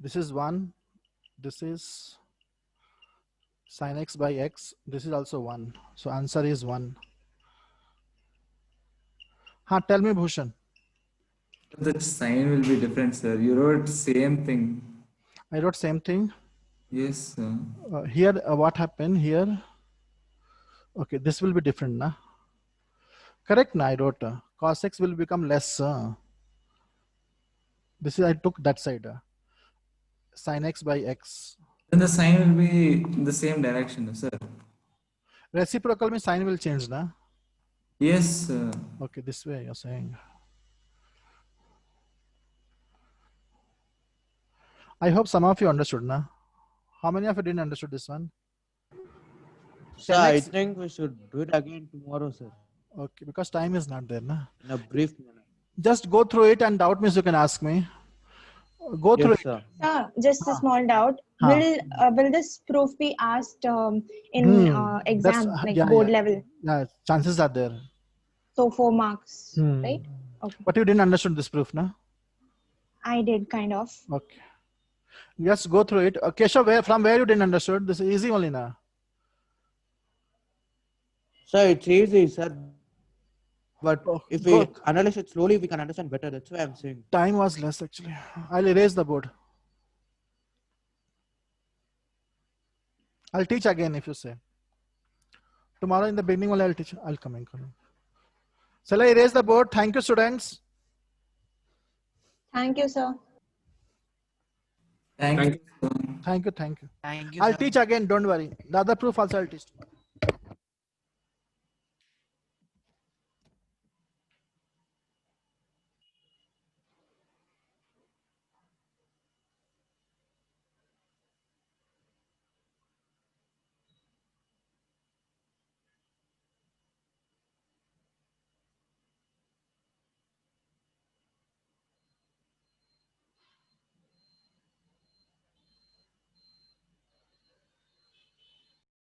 This is 1. This is sin x by x. This is also 1. So answer is 1. Tell me, Bhushan. The sign will be different, sir. You wrote same thing. I wrote same thing. Yes, sir. Here, what happened here? Okay, this will be different, na? Correct, na? I wrote cos x will become less. This is, I took that side. Sin x by x. Then the sign will be in the same direction, sir. Reciprocal means sign will change, na? Yes, sir. Okay, this way you're saying. I hope some of you understood, na? How many of you didn't understood this one? Sir, I think we should do it again tomorrow, sir. Okay, because time is not there, na? In a brief manner. Just go through it, and doubt means you can ask me. Go through it. Sir. Just a small doubt. Will this proof be asked in exam, like board level? Yeah, chances are there. So 4 marks, right? Okay. But you didn't understand this proof, na? I did kind of. Okay. Just go through it. Keshav, from where you didn't understood? This is easy only, na? Sir, it's easy, sir. But if we analyze it slowly, we can understand better. That's why I'm saying. Time was less, actually. I'll erase the board. I'll teach again if you say. Tomorrow in the beginning, I'll teach. I'll come in. Shall I erase the board? Thank you, students. Thank you, sir. Thank you. Thank you. Thank you. I'll teach again. Don't worry. The other proof also I'll teach.